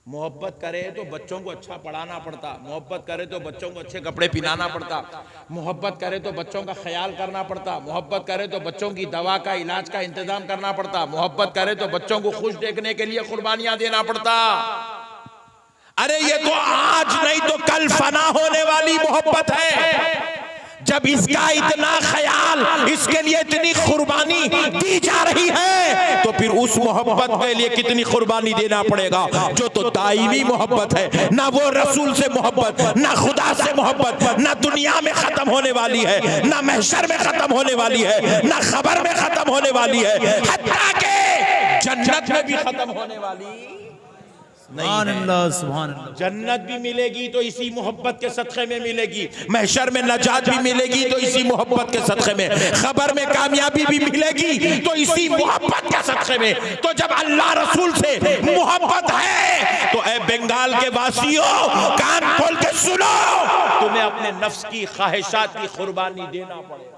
मोहब्बत करे तो बच्चों को अच्छा पढ़ाना पड़ता, मोहब्बत करे तो बच्चों को अच्छे कपड़े पहनाना पड़ता, मोहब्बत करे तो बच्चों का ख्याल करना पड़ता, मोहब्बत करे तो बच्चों की दवा का इलाज का इंतजाम करना पड़ता, मोहब्बत करे तो बच्चों को खुश देखने के लिए कुर्बानियां देना पड़ता। अरे ये तो आज नहीं तो कल फना होने वाली मोहब्बत है। जब इसका इतना ख्याल, इसके लिए इतनी कुर्बानी दी जा रही है, तो फिर उस मोहब्बत के लिए कितनी कुर्बानी देना पड़ेगा जो तो दायमी मोहब्बत है। ना वो रसूल से मोहब्बत, ना खुदा से मोहब्बत, ना दुनिया में खत्म होने वाली है, ना महशर में खत्म होने वाली है, ना खबर में खत्म होने वाली है, हत्ता के जन्नत में भी खत्म होने वाली नहीं है। जन्नत भी मिलेगी तो इसी मोहब्बत के सदक़े में मिलेगी, महशर में नजात भी मिलेगी तो इसी मोहब्बत के सदक़े में, खबर में कामयाबी भी मिलेगी तो इसी मोहब्बत के सदक़े में। तो जब अल्लाह रसूल से मोहब्बत है तो ए बंगाल के वासियों, कान खोल के सुनो, तुम्हें अपने नफ्स की ख्वाहिशात की कुर्बानी देना पड़ेगा।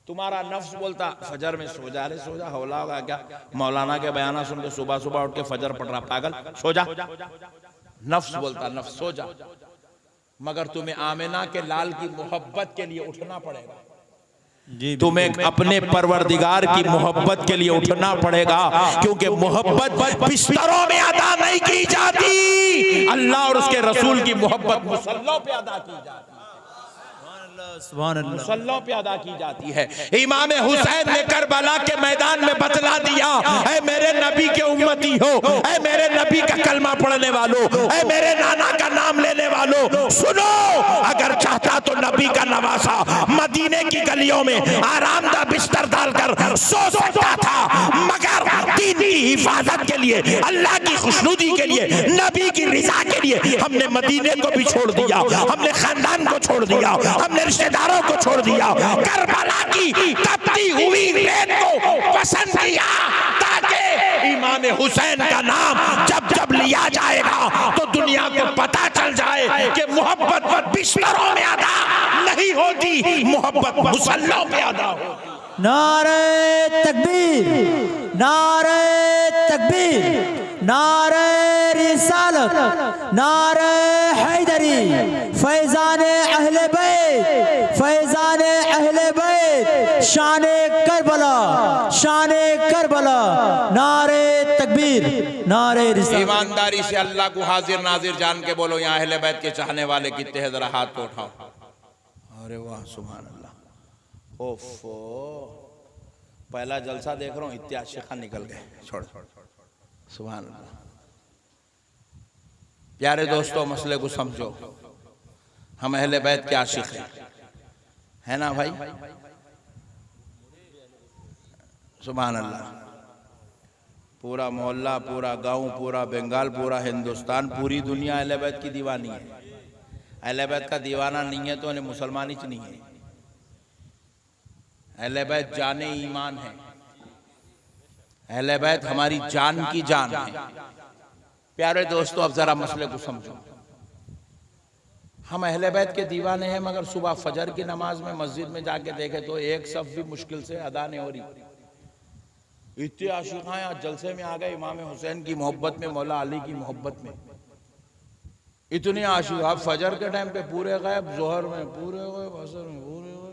तुम्हारा नफ्स बोलता फजर में सो जा, रे सो जा, हौला होगा क्या? मौलाना के बयाना सुन के सुबह सुबह उठ के फजर पढ़ रहा, पागल, सो जा। नफ्स बोलता नफ्स सो जा, मगर तुम्हें आमिना के लाल की मोहब्बत के लिए उठना पड़ेगा। तुम्हें अपने परवरदिगार की मोहब्बत के लिए उठना पड़ेगा, क्योंकि मोहब्बत बिस्तरों में अदा नहीं की जाती, अल्लाह और उसके रसूल की मोहब्बत मुसल्लों पे अदा की जाती है, मुसल्लों पे अदा की जाती है। इमाम हुसैन ने करबला के मैदान में बतला दिया, ऐ मेरे नबी के उम्मती हो, ऐ मेरे नबी का कलमा पढ़ने वालों, ऐ मेरे नाना का नाम लेने वालों, सुनो, अगर चाहता तो नबी का नवासा मदीने की गलियों में आरामदा बिस्तर डालकर सो सकता था, मगर दीन की हिफाजत के लिए, अल्लाह की खुशनुदी के लिए, नबी की रिजा के लिए हमने मदीने को भी छोड़ दिया, हमने खानदान को छोड़ दिया, हमने रिश्तेदारों को छोड़ दिया, करबला की तपती हुई रेत को पसंद किया, ताकि इमाम हुसैन का नाम जब जब लिया जाएगा तो दुनिया को पता चल जाए कि मोहब्बत बिस्तरों में अदा नहीं होती, मोहब्बत मुसल्लों पे अदा होती। नारे तकबीर, नारे तकबीर, नारे रिसालत, नारे हैदरी, फैजाने अहले बैत, फैजाने अहले बैत, शाने करबला, शाने करबला, नारे तकबीर, नारे रिसालत। ईमानदारी से अल्लाह को हाजिर नाजिर जान के बोलो, यहाँ अहले बैत के चाहने वाले कितने हैं, जरा हाथ को उठाओ। अरे वाह, सुभान अल्लाह। ओफो, पहला जलसा देख रहा हूँ, इतने आशिक़ान निकल गए, छोड़, सुभान अल्लाह। प्यारे दोस्तों, मसले को समझो, हम अहले बैत के आशिक़ हैं, है ना भाई? सुभान अल्लाह। पूरा मोहल्ला, पूरा गांव, पूरा बंगाल, पूरा हिंदुस्तान, पूरी दुनिया अहले बैत की दीवानी है। अहले बैत का दीवाना नहीं है तो उन्हें मुसलमान ही नहीं है। अहले बैत जाने ईमान है, अहले बैत हमारी जान की जान है। प्यारे दोस्तों, अब जरा मसले को समझो, हम अहले बैत के दीवाने हैं, मगर सुबह फजर की नमाज में मस्जिद में जाके देखे तो एक सफ भी मुश्किल से अदा नहीं हो रही। इतने आशिक़ां आज जलसे में आ गए इमाम हुसैन की मोहब्बत में, मौला अली की मोहब्बत में, इतने आशिक़। आप फजर के टाइम पे पूरे गए, जोहर में पूरे गए, असर में पूरे गए।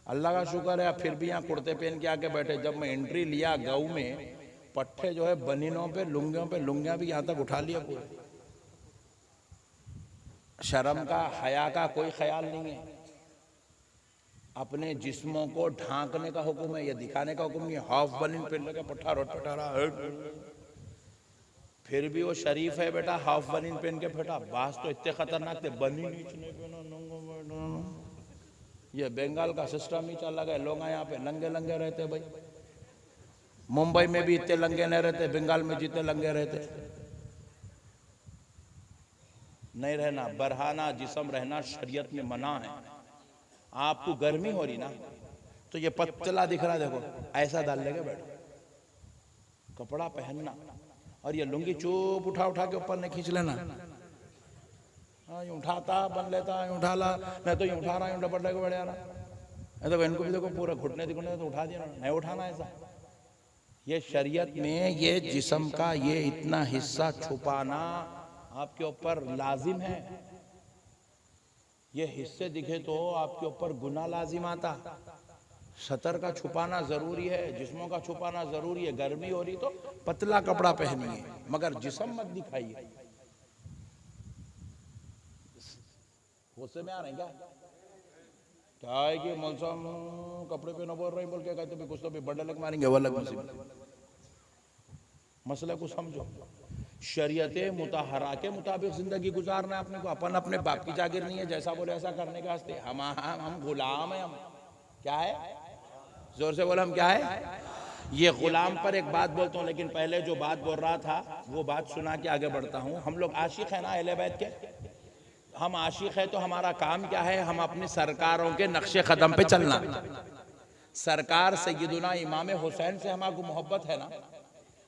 अल्लाह का शुक्र है, फिर भी यहाँ कुर्ते पहन के आके बैठे। जब मैं एंट्री लिया गाँव में, पट्टे जो है बनीनों पे, लुंगियों पे, लुंगियाँ भी यहाँ तक उठा लिया पूरे। शर्म का, हया का कोई ख्याल नहीं है। अपने जिस्मों को ढांकने का हुक्म है, ये दिखाने का हुक्म नहीं है। हाफ बनीन पहन लगे, पट्टा रोट पटारा, फिर भी वो शरीफ है बेटा, हाफ बनीन पहन के फटा। बास तो इतने खतरनाक थे, बनीन नीचे पहना। ये बंगाल का सिस्टम ही चला गया, लोग यहाँ पे लंगे लंगे रहते भाई। मुंबई में भी इतने लंगे नहीं रहते, बंगाल में जितने लंगे रहते नहीं रहना। बरहाना जिस्म रहना शरीयत में मना है। आपको गर्मी हो रही ना, तो ये पतला दिख रहा, देखो ऐसा डाल लेके बैठो, कपड़ा पहनना, और ये लुंगी चुप उठा उठा के ऊपर नहीं खींच लेना। यूं उठाता बन लेता, यूं उठा ला, नहीं तो यूं उठा रहा, यूं डपट लेके बैठ जा रहा। तो इनको भी देखो पूरा घुटने दिखने तो उठा दिया, नहीं उठाना ऐसा। ये शरीयत में ये जिस्म का ये इतना हिस्सा छुपाना आपके ऊपर लाजिम है। ये हिस्से दिखे तो आपके ऊपर गुनाह लाजिम आता। सतर का छुपाना जरूरी है, जिस्मों का छुपाना जरूरी है। गर्मी हो रही तो पतला कपड़ा पहनिए, मगर जिस्म मत दिखाइए। गुस्से में आ रहे हैं क्या है कि मौसम कपड़े पे न बोल रहे बोल के कहते कुछ तो भी बड़े लग मारेंगे, वो अलग मसले को समझो। शरीयत मुताहरा के मुताबिक जिंदगी गुजारना है अपने को। अपन अपने बाप की जागीर नहीं है, जैसा बोले ऐसा करने के वास्ते। हम गुलाम है। हम क्या है, जोर से बोले, हम क्या है? ये गुलाम पर एक बात बोलता हूँ, लेकिन पहले जो बात बोल रहा था वो बात सुना के आगे बढ़ता हूँ। हम लोग आशिक है ना अहले बैत के, हम आशिक है तो हमारा काम क्या है? हम अपनी सरकारों के नक्शे कदम पे चलना। सरकार सैयदुना इमाम हुसैन से हमारे मोहब्बत है ना।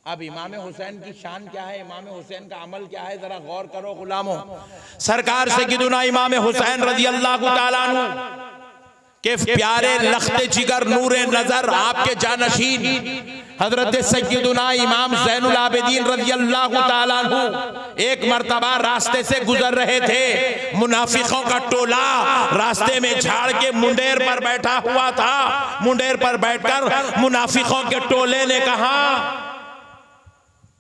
अब इमाम हुसैन की शान क्या है, इमाम हुसैन का अमल क्या है, जरा गौर करो गुलामों। सरकार सैयदुना इमाम हुसैन रज़ी अल्लाहु ताला अन्हु के प्यारे लख्ते जिगर नूरे नजर आपके जानशीन हजरत सैयदुना इमाम ज़ैनुल आबिदीन रज़ियल्लाहु ताला अन्हु एक मर्तबा रास्ते से गुजर रहे थे। मुनाफिकों का टोला रास्ते में झाड़ के मुंडेर पर बैठा हुआ था। मुंडेर पर बैठकर मुनाफिकों के टोले ने कहा,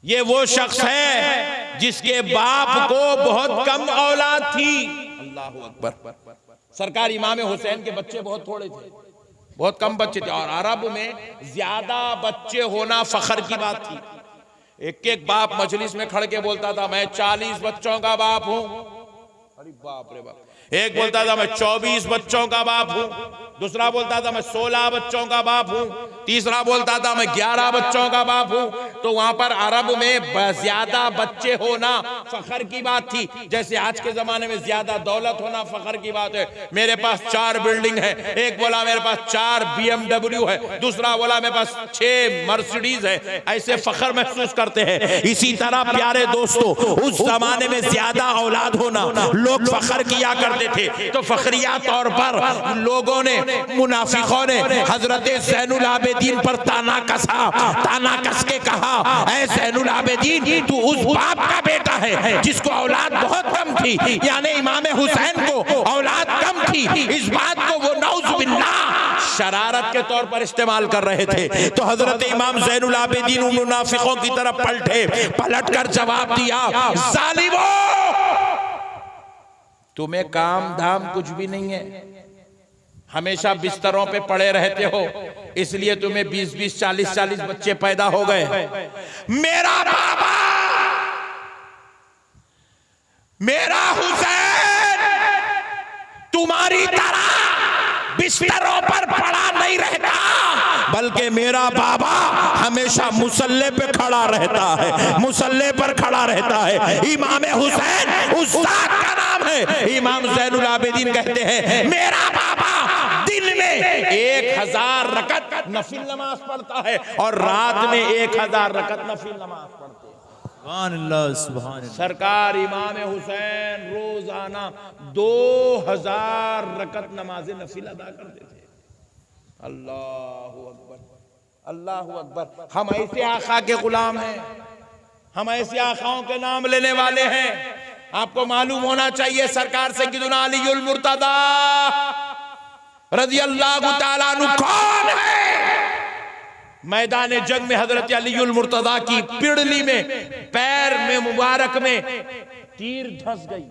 ये वो शख्स है जिसके बाप को बहुत कम औलाद थी। अल्लाहु अकबर। सरकार इमाम हुसैन के बच्चे बहुत थोड़े थे, बहुत कम बच्चे थे, और अरब में ज्यादा बच्चे होना फखर की बात थी। एक एक बाप मजलिस में खड़ के बोलता था, मैं 40 बच्चों का बाप हूं। अरे बाप रे बाप। एक बोलता था, मैं 24 बच्चों का बाप हूं। दूसरा बोलता था, मैं 16 बच्चों का बाप हूं। तीसरा बोलता था, मैं 11 बच्चों का बाप हूं। तो वहां पर अरब में ज्यादा बच्चे होना फखर की बात थी, जैसे आज के जमाने में ज्यादा दौलत होना फखर की बात है। मेरे पास 4 बिल्डिंग है, एक बोला मेरे पास 4 BMW है, दूसरा बोला मेरे पास 6 मर्सिडीज है। ऐसे फखर महसूस करते हैं। इसी तरह प्यारे दोस्तों, उस जमाने में ज्यादा औलाद होना लोग फखर किया करते थे। तो फखरिया तौर पर लोगों ने, मुनाफिकों ने हजरत ज़ैनुल आबिदीन पर ताना कस के कहा, ऐ ज़ैनुल आबिदीन, तू उस बाप का बेटा है जिसको औलाद बहुत कम थी, यानी इमाम हुसैन को औलाद कम थी। इस बात को वो नौज़ बिल्लाह शरारत के तौर पर इस्तेमाल कर रहे थे। तो हजरत इमाम ज़ैनुल आबिदीन उन मुनाफिकों की तरफ पलट कर जवाब दिया, ज़ालिमो, तुम्हें काम धाम कुछ भी नहीं है, हमेशा बिस्तरों पे पड़े रहते हो, इसलिए तुम्हें 20-20, 40-40 बच्चे पैदा हो गए। मेरा बाबा, मेरा हुसैन तुम्हारी तरह बिस्तरों पर पड़ा नहीं रहता, बल्कि मेरा बाबा हमेशा मुसल्ले पे खड़ा रहता है, मुसल्ले पर खड़ा रहता है। इमाम हुसैन उस ज़ात का नाम है। इमाम ज़ैनुल आबिदीन कहते हैं, मेरा बाबा दिन में 1000 रकत नफिल नमाज पढ़ता है और रात में 1000 रकत नफिल नमाज पढ़ते हैं। सुभान अल्लाह, सुभान अल्लाह। सरकार इमाम हुसैन रोजाना 2000 रकत नमाज नफिल अदा करते थे। अल्लाहु अकबर, अल्लाहु अकबर। हम ऐसे आका के गुलाम हैं, हम ऐसे आकाओं के नाम लेने वाले हैं। आपको मालूम होना चाहिए, सरकार सैयदुना अलीउल मुर्तदा रज़ियल्लाहु ताला अन्हु कौन है। मैदान जंग में हजरत अलीउल मुर्तदा की पिड़ली में, पैर में मुबारक में तीर धंस गई,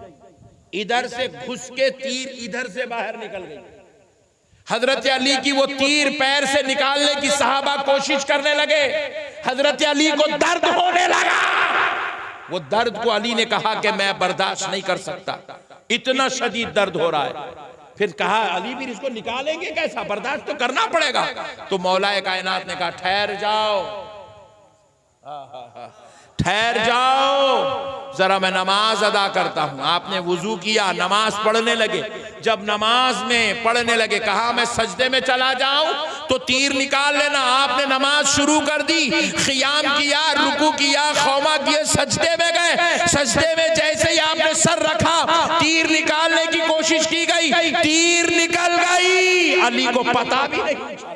इधर से घुस के तीर इधर से बाहर निकल गई। हजरत अली की वो तीर पैर से निकालने की सहाबा कोशिश करने लगे। हजरत अली को दर्द होने लगा। वो दर्द को अली ने कहा कि मैं बर्दाश्त नहीं कर सकता, इतना शदीद दर्द हो रहा है। फिर कहा, अली भी इसको निकालेंगे कैसा, बर्दाश्त तो करना पड़ेगा। तो मौलाए कायनात ने कहा, ठहर जाओ, ठहर जाओ, जरा मैं नमाज अदा करता हूं। आपने वुजू किया, नमाज पढ़ने लगे। जब नमाज में पढ़ने लगे, कहा मैं सजदे में चला जाऊं तो तीर निकाल लेना। आपने नमाज शुरू कर दी, खियाम किया, रुकू किया, खौमा किए, सजदे में गए। सजदे में जैसे ही आपने सर रखा, तीर निकालने की कोशिश की गई, तीर निकल गई। अली को पता भी नहीं चला।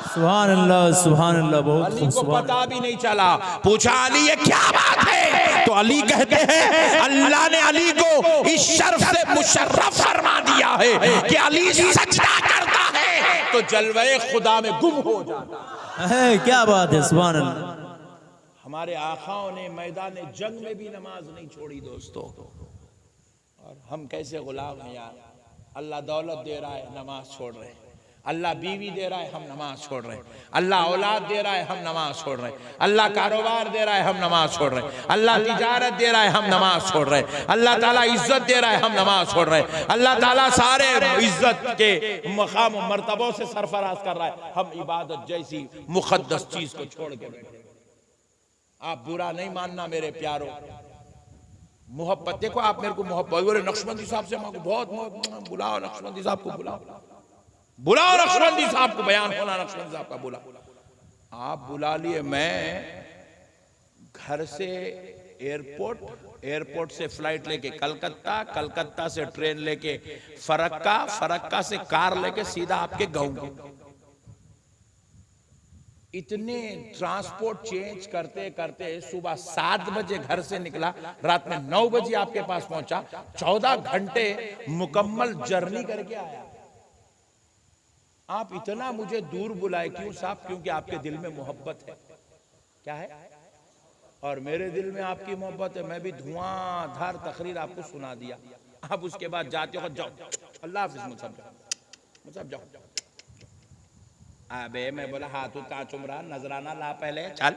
सुभान अल्लाह, सुभान अल्लाह। बहुत अली को पता भी नहीं चला। पूछा, अली ये क्या बात है? तो अली कहते हैं, अल्लाह ने अली को इस शर्फ से मुशर्रफ फरमा दिया है कि अली सजदा करता है तो जलवे खुदा में गुम हो जाता है। क्या बात है, सुभान अल्लाह। हमारे आकाओं ने मैदान जंग में भी नमाज नहीं छोड़ी दोस्तों। और हम कैसे गुलाम हैं यार। अल्लाह दौलत दे रहा है, नमाज छोड़ रहे हैं। अल्लाह बीवी दे रहा है, हम नमाज छोड़ रहे हैं। अल्लाह औलाद दे रहा है, हम नमाज छोड़ रहे हैं। अल्लाह कारोबार दे रहा है, हम नमाज छोड़ रहे हैं। अल्लाह तिजारत दे रहा है, हम नमाज छोड़ रहे हैं। अल्लाह ताला इज्जत दे रहा है, हम नमाज छोड़ रहे हैं। अल्लाह ताला सारे इज्जत के मकाम मर्तबों से सरफराज कर रहा है, हम इबादत जैसी मुकद्दस चीज को छोड़ के बैठे। आप बुरा नहीं मानना मेरे प्यारो, मोहब्बत देखो। आप मेरे को मोहब्बत बोले, नक्शबंदी साहब से बहुत बुलाओ, नक्शबंदी साहब को बुलाओ, बुलाओ नक्शबंदी साहब को, बयान होना नक्शबंदी साहब का। बुला, आप बुला लिए। मैं घर से एयरपोर्ट से फ्लाइट लेके कलकत्ता, कलकत्ता से ट्रेन लेके फरक्का, फरक्का से कार लेके सीधा आपके गांव। इतने ट्रांसपोर्ट चेंज करते करते सुबह 7 बजे घर से निकला, रात में 9 बजे आपके पास पहुंचा, 14 घंटे मुकम्मल जर्नी करके आया। आप इतना मुझे दूर बुलाए क्यों साहब? क्योंकि आपके दिल में मोहब्बत है। क्या है? और मेरे दिल में आपकी मोहब्बत है। मैं भी धुआंधार तकरीर आपको सुना दिया। आप उसके बाद जाते हो, जाओ अल्लाह हाफिज, मुझे जाओ। अबे मैं बोला हाथ का चुमरा, नजराना ला पहले, चल।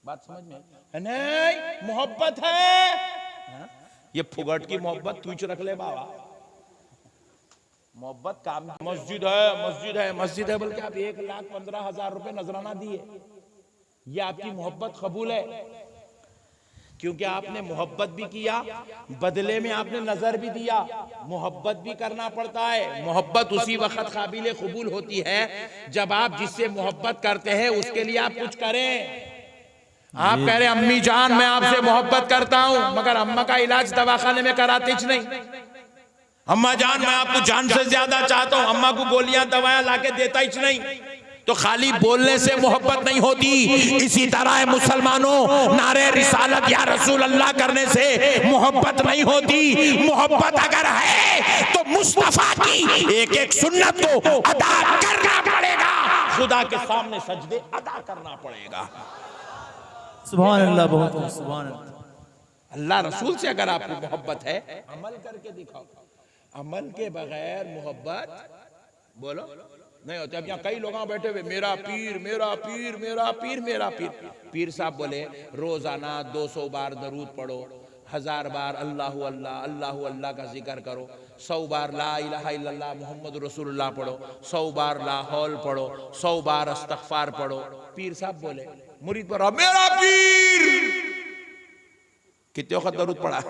बात समझ में? नहीं, मोहब्बत है। ये फुगट की मोहब्बत तुझ रख ले बाबा। मोहब्बत काम, मस्जिद है बोल के आप 1,15,000 रुपए नजराना दिए, ये आपकी मोहब्बत कबूल है? क्योंकि आपने मोहब्बत भी किया, बदले में आपने नजर भी दिया। मोहब्बत भी करना पड़ता है। मोहब्बत उसी वक्त काबिल कबूल होती है जब आप जिससे मोहब्बत करते हैं उसके लिए आप कुछ करें। आप कह रहे अम्मी जान मैं आपसे मोहब्बत करता हूं, मगर अम्मा का इलाज दवाखाने में कराते ही नहीं। अम्मा जान मैं आपको जान से ज्यादा चाहता हूं, अम्मा को गोलियां दवाएं लाके देता ही नहीं। तो खाली बोलने से मोहब्बत नहीं होती। इसी तरह है मुसलमानों, नारे रिसालत या रसूल अल्लाह करने से मोहब्बत नहीं होती। मोहब्बत अगर है तो मुस्तफा की एक एक सुन्नत को अदा करना पड़ेगा, खुदा के सामने सजदे अदा करना पड़ेगा। सुभान अल्लाह, बहुत सुभान अल्लाह। अल्लाह रसूल से अगर आपको मोहब्बत है, अमल करके दिखाओ। अमल के बगैर मोहब्बत बोलो नहीं होते। अब यहाँ कई लोग बैठे हुए, मेरा पीर मेरा पीर मेरा पीर मेरा पीर। पीर साहब बोले रोजाना 200 बार दरूद पढ़ो, 1000 बार अल्लाह अल्लाह अल्लाह अल्लाह का जिक्र करो, 100 बार ला इलाहा इल्लल्लाह मुहम्मद रसूलुल्लाह पढ़ो, 100 बार ला हौल पढ़ो, 100 बार इस्तगफार पढ़ो। पीर साहब बोले मुरीद पर मेरा पीर। कितने वक्त दरूद पढ़ा?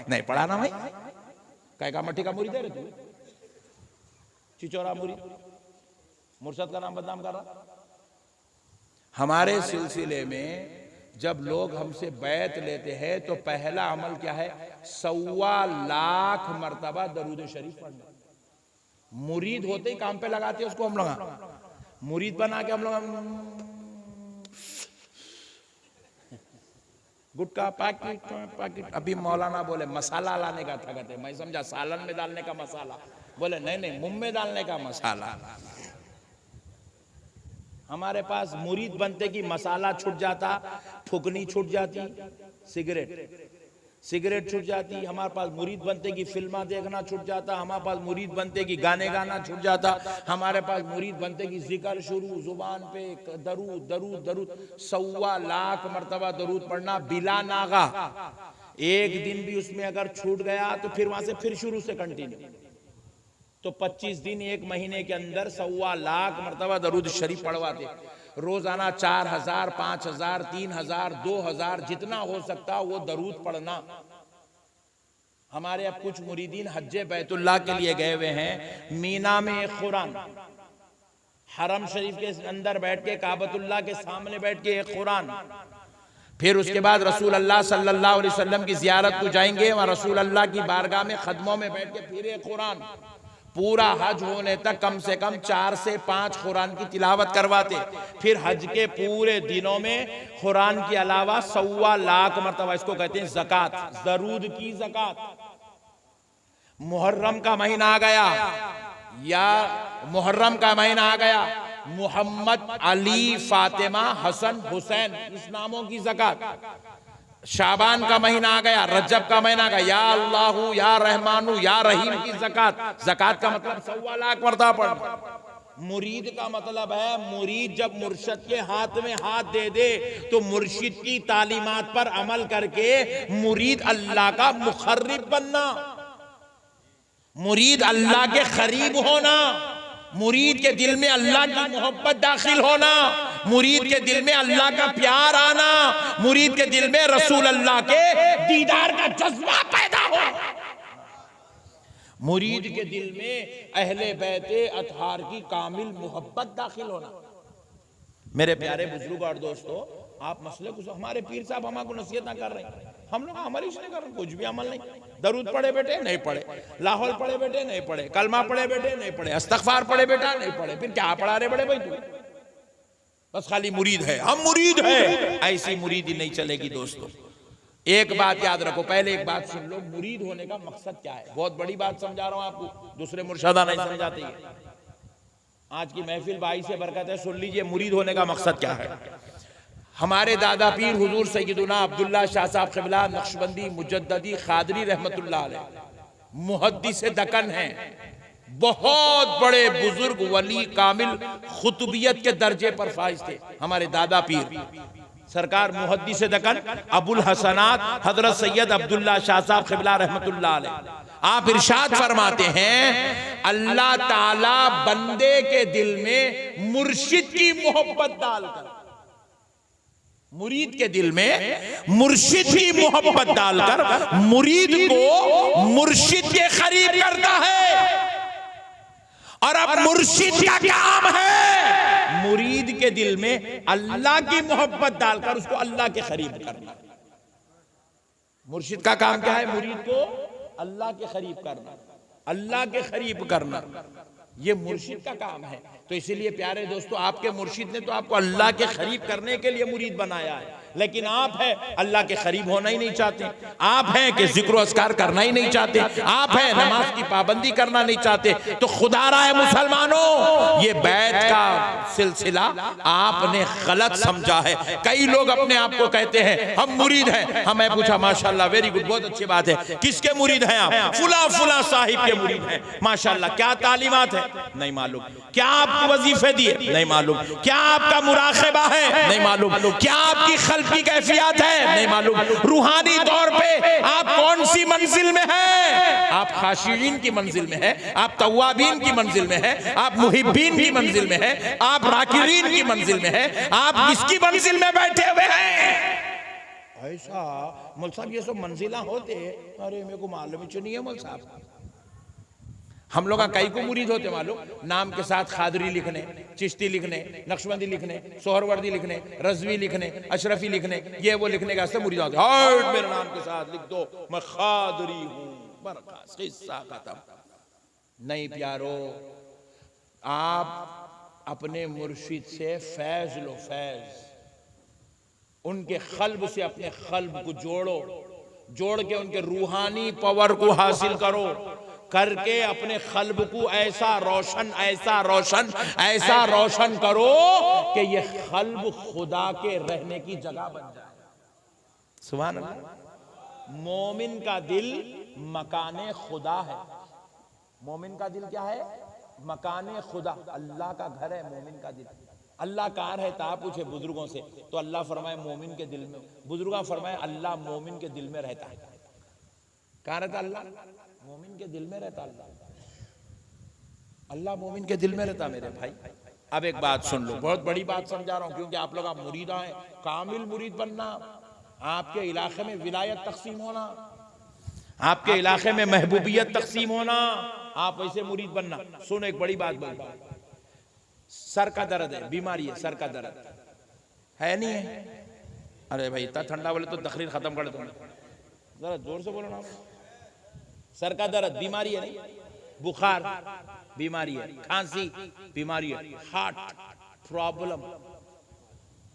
नहीं पढ़ा ना भाई। काय का मट्टी का मुरीद है रे तू? चिचोरा मुरीद, मुर्शद का नाम बदनाम कर रहा। हमारे सिलसिले में जब लोग हमसे बैत लेते हैं तो पहला अमल क्या है? 1.25 लाख मर्तबा दरूद शरीफ पढ़ना। मुरीद होते ही काम पे लगाते हैं उसको हम लोग। मुरीद बना के हम लोग गुटका पैकेट। अभी मौलाना बोले मसाला लाने का था, कहते मैं समझा सालन में डालने का मसाला। बोले नहीं मुंह में डालने का मसाला। हमारे पास मुरीद बनते कि मसाला छूट जाता, फुकनी छूट जाती, सिगरेट छूट जाती। हमारे पास मुरीद बनते कि फिल्मा देखना छूट जाता। हमारे पास मुरीद बनते कि गाने गाना छूट जाता। हमारे पास मुरीद बनते कि जिक्र शुरू, जुबान पे दरूद दरूद दरूद। 1.25 लाख मर्तबा दरूद पढ़ना बिला नागा। एक दिन भी उसमें अगर छूट गया तो फिर वहां से फिर शुरू से कंटिन्यू। तो 25 दिन, 1 महीने के अंदर 1.25 लाख मर्तबा दरूद शरीफ पढ़वाते। रोजाना 4000, 5000, 3000, 2000 जितना हो सकता वो दरूद पढ़ना। हमारे अब कुछ मुरीदीन हज्जे बैतुल्लाह के लिए गए हुए हैं। मीना में एक कुरान, हरम शरीफ के अंदर बैठ के, काबतुल्लाह के सामने बैठ के एक कुरान। फिर उसके बाद रसूल अल्लाह सल्लल्लाहु अलैहि वसल्लम की जियारत को जाएंगे, वहां रसूल अल्लाह की बारगाह में खदमों में बैठ के फिर एक कुरान। पूरा हज होने तक कम से कम 4 से 5 कुरान की तिलावत करवाते। फिर हज के पूरे दिनों में कुरान के अलावा 1.25 लाख मरतबा, इसको कहते हैं ज़कात, दरूद की ज़कात। मुहर्रम का महीना आ गया, या मुहर्रम का महीना आ गया, मोहम्मद, अली, फातिमा, हसन, हुसैन, इस नामों की ज़कात। शाबान का महीना आ गया, रजब का महीना आ गया, या अल्लाहु या रहमानु या रहीम की ज़कात। ज़कात का मतलब 1.25 लाख मर्तबा पढ़ना। मुरीद का मतलब है, मुरीद जब मुर्शिद के हाथ में हाथ दे दे तो मुर्शिद की तालीमात पर अमल करके मुरीद अल्लाह का मुखर्रिब बनना, मुरीद अल्लाह के करीब होना, मुरीद के दिल में अल्लाह की मोहब्बत दाखिल होना, मुरीद के दिल में अल्लाह का प्यार आना, मुरीद के दिल में रसूल अल्लाह के दीदार का जज्बा पैदा हो, मुरीद के दिल में अहले बैते अतहार की कामिल मोहब्बत दाखिल होना। मेरे प्यारे बुजुर्ग और दोस्तों, आप मसले को हमारे पीर साहब हमको नसीहत ना कर रहे हैं, हम लोग अमल ही नहीं कर रहे, कुछ भी अमल नहीं। दरूद पढ़े बेटे नहीं पढ़े, लाहौल पढ़े बेटे नहीं पढ़े, कलमा पढ़े बेटे नहीं पढ़े, इस्तगफार पढ़े बेटा नहीं पढ़े, फिर क्या पढ़ा रहे बड़े भाई तू? बस खाली मुरीद है, हम मुरीद है। ऐसी मुरीदी नहीं चलेगी दोस्तों। एक बात याद रखो, पहले एक बात सुन लो, मुरीद होने का मकसद क्या है। बहुत बड़ी बात समझा रहा हूं आपको, दूसरे मुर्शदा नहीं समझाते हैं। आज की महफिल भाई से बरकत है, सुन लीजिए मुरीद होने का मकसद क्या है। हमारे दादा पीर हुजूर सैयदुना अब्दुल्ला शाह साहब क़िबला नक्शबंदी मुजद्ददी खादरी रहमतुल्लाह अलैह मुहद्दिस दकन हैं, बहुत बड़े बुजुर्ग वली कामिल खुतबियत के दर्जे पर फाइज थे हमारे दादा पीर सरकार मुहद्दिस दकन अबुल हसनात हजरत सैयद अब्दुल्ला शाह साहब क़िबला रहमतुल्लाह अलैह। आप इरशाद फरमाते हैं, अल्लाह ताला बंदे के दिल में मुर्शिद की मोहब्बत डालकर, मुरीद के दिल में मुर्शिद की मोहब्बत डालकर मुरीद को मुर्शिद के करीब करता है। और अब मुर्शिद का काम है मुरीद के दिल में अल्लाह की मोहब्बत डालकर उसको अल्लाह के करीब करना। मुर्शिद का काम क्या है? मुरीद को अल्लाह के करीब करना, अल्लाह के करीब करना, ये मुर्शिद का काम है। तो इसीलिए प्यारे दोस्तों, आपके मुर्शिद ने तो आपको अल्लाह के करीब करने के लिए मुरीद बनाया है, लेकिन आप है अल्लाह के करीब होना ही नहीं चाहते। आप हैं कि जिक्र अस्कार करना ही नहीं चाहते, आप हैं नमाज की पाबंदी करना नहीं चाहते। तो खुदा रहा है मुसलमानों, ये बैत का सिलसिला आपने गलत समझा है। कई लोग अपने आप को कहते हैं हम मुरीद हैं। हमें पूछा, माशाल्लाह, वेरी गुड, बहुत अच्छी बात है, किसके मुरीद हैं आप? फुला फुला साहिब के मुरीद हैं। माशाल्लाह, क्या तालीमात है? नहीं मालूम। क्या आपको वजीफे दिए? नहीं मालूम। क्या आपका मुराक़बा है? नहीं मालूम। क्या आपकी खल्क़ की कैफियत है? नहीं मालूम। रूहानी तौर पे आप कौन सी मंजिल में हैं? आप खाशियीन की मंजिल में है, आप तव्वाबीन की मंजिल में है, आप मुहिब्बीन की मंजिल में है, आप राकिरीन की मंजिल में है, आप किसकी मंजिल में बैठे हुए हैं? ऐसा मौल साहब, ये सब मंजिला होते? अरे मेरे को मालूम ही नहीं है मौल साहब। हम लोग कई को मुरीद होते मालूम, नाम के साथ खादरी लिखने, चिश्ती लिखने, नक्शबंदी लिखने, सोहरवर्दी लिखने, रजवी लिखने, अशरफी लिखने, ये वो लिखने का मुरीद होते। हट, मेरे नाम के साथ लिख दो मैं खादरी हूं, बरखास्त, किस्सा खत्म। नहीं प्यारो, आप अपने मुर्शिद से फैज लो, फैज। उनके क़ल्ब से अपने क़ल्ब को जोड़ो, जोड़ के उनके रूहानी पावर को हासिल करो, करके अपने क़ल्ब को ऐसा रोशन, ऐसा रोशन, ऐसा रोशन करो कि ये क़ल्ब खुदा के रहने की जगह बन जाए। सुभान अल्लाह। मोमिन का दिल मकाने खुदा है। मोमिन का दिल क्या है? मकाने खुदा, अल्लाह का घर है मोमिन का दिल। अल्लाह कहाँ रहता? आप पूछे बुजुर्गों से तो अल्लाह फरमाए मोमिन के दिल में। बुजुर्ग फरमाए अल्लाह मोमिन के दिल में रहता है। कहाँ रहता अल्लाह? मोमिन के दिल में रहता अल्लाह। अल्लाह मोमिन के दिल में रहता मेरे भाई। अब एक बात सुन लो, बहुत बड़ी बात समझा रहा हूं, क्योंकि आप लोग मुरीदा हैं। कामिल मुरीद बनना, आपके इलाके में विलायत तकसीम होना, आपके इलाके में महबूबियत तकसीम होना, आप वैसे मुरीद बनना। सुनो, एक बड़ी बात बोलता हूं, सर का दर्द है, बीमारी है, सर का दर्द है नहीं है? अरे भाई इतना ठंडा बोले तो तकरीर खत्म कर दो, जरा जोर से बोलो ना। सर का दर्द बीमारी है नहीं, बुखार बीमारी है, खांसी बीमारी है, हार्ट प्रॉब्लम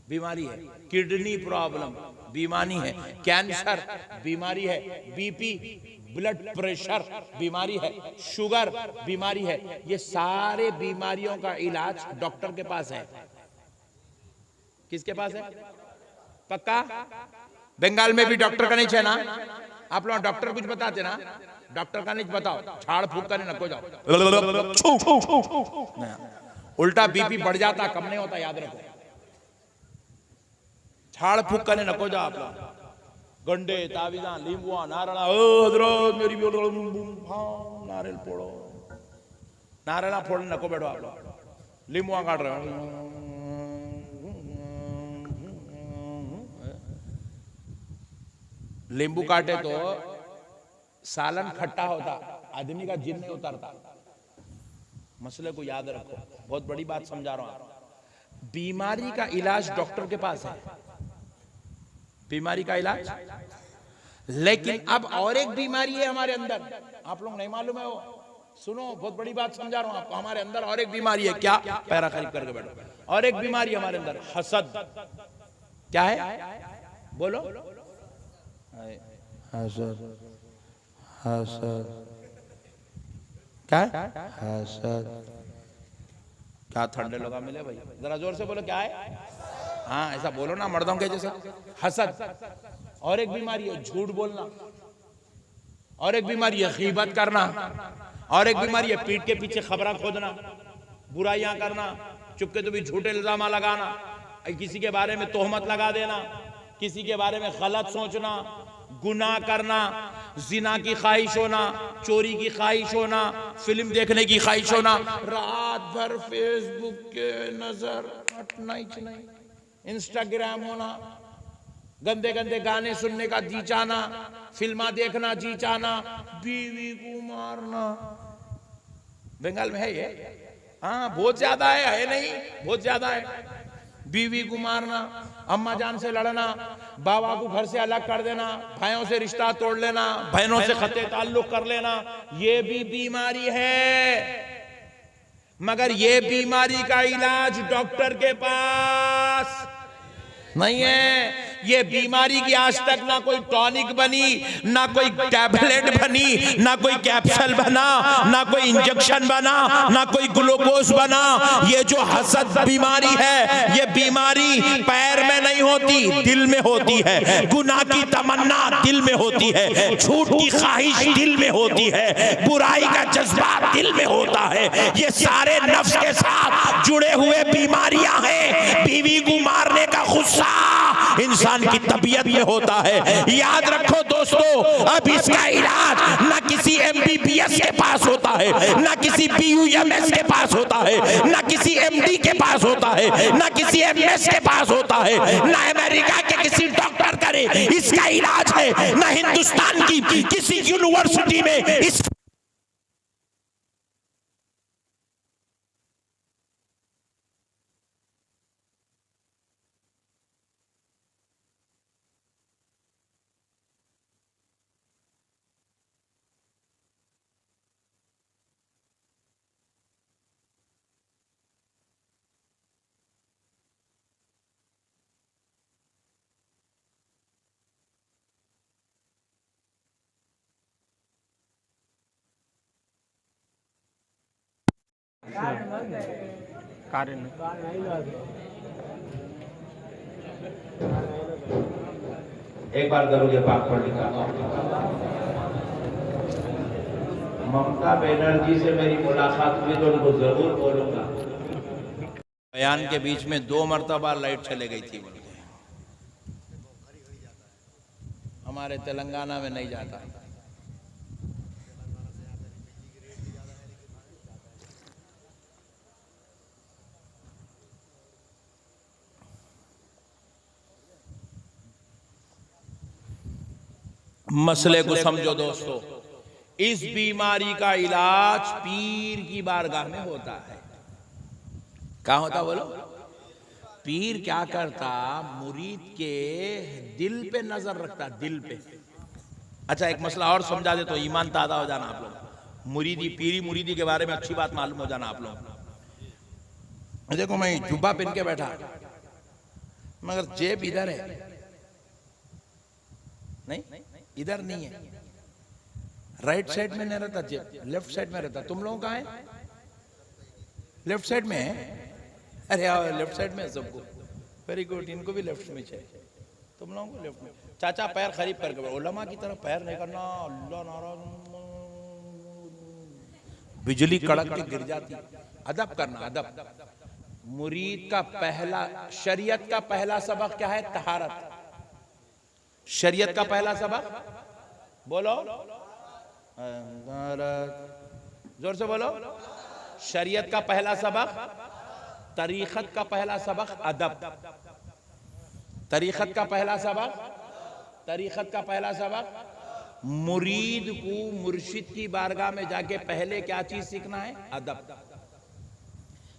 बीमारी है, किडनी प्रॉब्लम बीमारी है, कैंसर बीमारी है, बीपी ब्लड प्रेशर बीमारी है, शुगर बीमारी है। ये सारे बीमारियों का इलाज डॉक्टर के पास है। किसके पास है? पक्का? बंगाल में भी डॉक्टर का नहीं है ना? आप लोग डॉक्टर कुछ बताते ना, डॉक्टर का नहीं बताओ, झाड़ फूक करने नको जाओ, उल्टा बीपी बढ़ जाता, कम नहीं होता, याद रखो। झाड़ फूक करने नको जाओ आप लोग। गंडे तावीजा लींबुआ नारळा, हजरत मेरी नारियल फोड़ो, नारळा फोड़ने नको बैठो आप लोग। लींबुआ काट रहे हो, लींबू काटे तो सालन खट्टा होता, आदमी का जिन नहीं उतरता। मसले को याद रखो, बहुत बड़ी बात समझा रहा हूं। बीमारी का इलाज डॉक्टर के पास है, बीमारी का इलाज। लेकिन अब और एक बीमारी है हमारे अंदर, आप लोग नहीं मालूम है वो। सुनो, बहुत बड़ी बात समझा रहा हूं आपको। हमारे अंदर और एक बीमारी है। क्या? पैरा करीब करके बैठो। और एक बीमारी हमारे अंदर, हसद। क्या है? बोलो। हसद। हसद क्या है? हसद। क्या ठंडे लोग मिले भाई, जरा जोर से बोलो। क्या है? हाँ ऐसा बोलो ना मर्दों के जैसा। हसद। और एक बीमारी है झूठ बोलना। और एक बीमारी है गीबत करना। और एक बीमारी है पीठ के पीछे खबरें खोदना, बुराइयां करना, चुपके तो भी झूठे इल्जाम लगाना, किसी के बारे में तोहमत लगा देना, किसी के बारे में गलत सोचना, गुनाह करना, जिना की ख्वाहिश होना, चोरी की ख्वाहिश होना, फिल्म देखने की ख्वाहिश होना, रात भर फेसबुक के नजर हटना ही नहीं, इंस्टाग्राम होना, गंदे गंदे गाने सुनने का जी चाहना, फिल्मा देखना जी चाहना, बीवी को मारना। बंगाल में है ये? हाँ बहुत ज्यादा है नहीं? बहुत ज्यादा है। बीवी को मारना, अम्मा जान से लड़ना, बाबा को घर से अलग कर देना, भाइयों से रिश्ता तोड़ लेना, बहनों से खते ताल्लुक कर लेना, ये भी बीमारी है। मगर ये बीमारी का इलाज डॉक्टर के पास नहीं है। ये बीमारी की आज तक ना कोई टॉनिक बनी, ना कोई टैबलेट बनी, ना कोई कैप्सूल बना, ना कोई इंजेक्शन बना, ना कोई ग्लूकोज बना। ये जो हसद बीमारी है, ये बीमारी पैर में नहीं होती, दिल में होती है। गुनाह की तमन्ना दिल में होती है, झूठ की ख्वाहिश दिल में होती है, बुराई का जज्बा दिल में होता है। ये सारे नफ्स के साथ जुड़े हुए बीमारियां हैं। बीवी को मारने का गुस्सा इंसान की तबीयत में होता है। याद रखो दोस्तों, अब इसका इलाज ना किसी MBBS के पास होता है, ना किसी BUMS के पास होता है, ना किसी MD के पास होता है, ना किसी MS के पास होता है, ना अमेरिका के किसी डॉक्टर करे इसका इलाज है, ना हिंदुस्तान की किसी यूनिवर्सिटी में इस एक बार दरूद पाक पढ़ लिखा। ममता बनर्जी से मेरी मुलाकात हुई तो उनको जरूर बोलूंगा। बयान के बीच में 2 मरतबा लाइट चले गई थी। हमारे तेलंगाना में नहीं जाता। मसले को समझो दोस्तों, इस बीमारी का इलाज पीर की बारगाह में होता है। कहाँ होता बोलो? पीर क्या करता? मुरीद के दिल पे नजर रखता, दिल पे। अच्छा एक मसला और समझा दे तो ईमान ताजा हो जाना आप लोग। मुरीदी, पीरी मुरीदी के बारे में अच्छी बात मालूम हो जाना आप लोग। देखो मैं जुब्बा पहन के बैठा, मगर जेब इधर है नहीं, इधर नहीं है। राइट साइड में नहीं रहता जेब, लेफ्ट साइड में रहता। तुम लोगों का है? लेफ्ट साइड में है? अरे आओ, लेफ्ट साइड में है सबको। वेरी गुड, इनको भी लेफ्ट में चाहिए, तुम लोगों को लेफ्ट में। चाचा पैर खरीब करके, उलमा की तरह पैर नहीं करना। अल्लाह नाराज, बिजली कड़क के गिर जाती। अदब करना, अदब। मुरीद का पहला, शरीयत का पहला सबक क्या है? तहारत। शरीयत का पहला सबक बोलो, जोर से बोलो। शरीयत का पहला सबक, तरीक़त का पहला सबक अदब। तरीक़त का पहला सबक, तरीक़त का पहला सबक, मुरीद को मुर्शिद की बारगाह में जाके पहले क्या चीज सीखना है? अदब।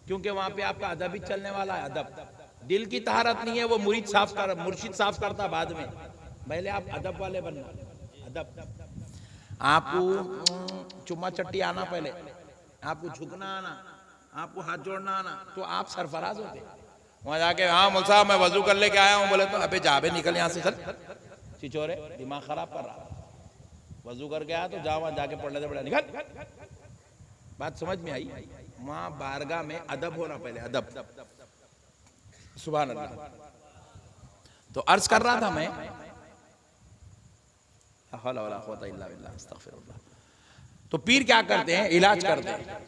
क्योंकि वहां पे आपका अदब ही चलने वाला है। अदब, दिल की तहारत नहीं है, वो मुर्शिद साफ करता बाद में। पहले आप अदब वाले बनना, अदब। आपको चुम्मा चट्टी आना, पहले आपको झुकना आना, आपको हाथ जोड़ना आना, तो आप सरफराज होते। वहां जाके हाँ मौल साहब मैं वजू कर लेके आया हूँ, बोले तो अबे जाबे निकल यहाँ से, चल चिचोरे, दिमाग खराब कर रहा। वजू करके आया तो जा वहां जाके पढ़ लेते, पढ़ा निकल। बात समझ में आई? वहां बारगाह में अदब होना पहले, अदब। सुभान अल्लाह। तो अर्ज कर रहा था मैं, तो पीर क्या करते हैं? इलाज करते हैं।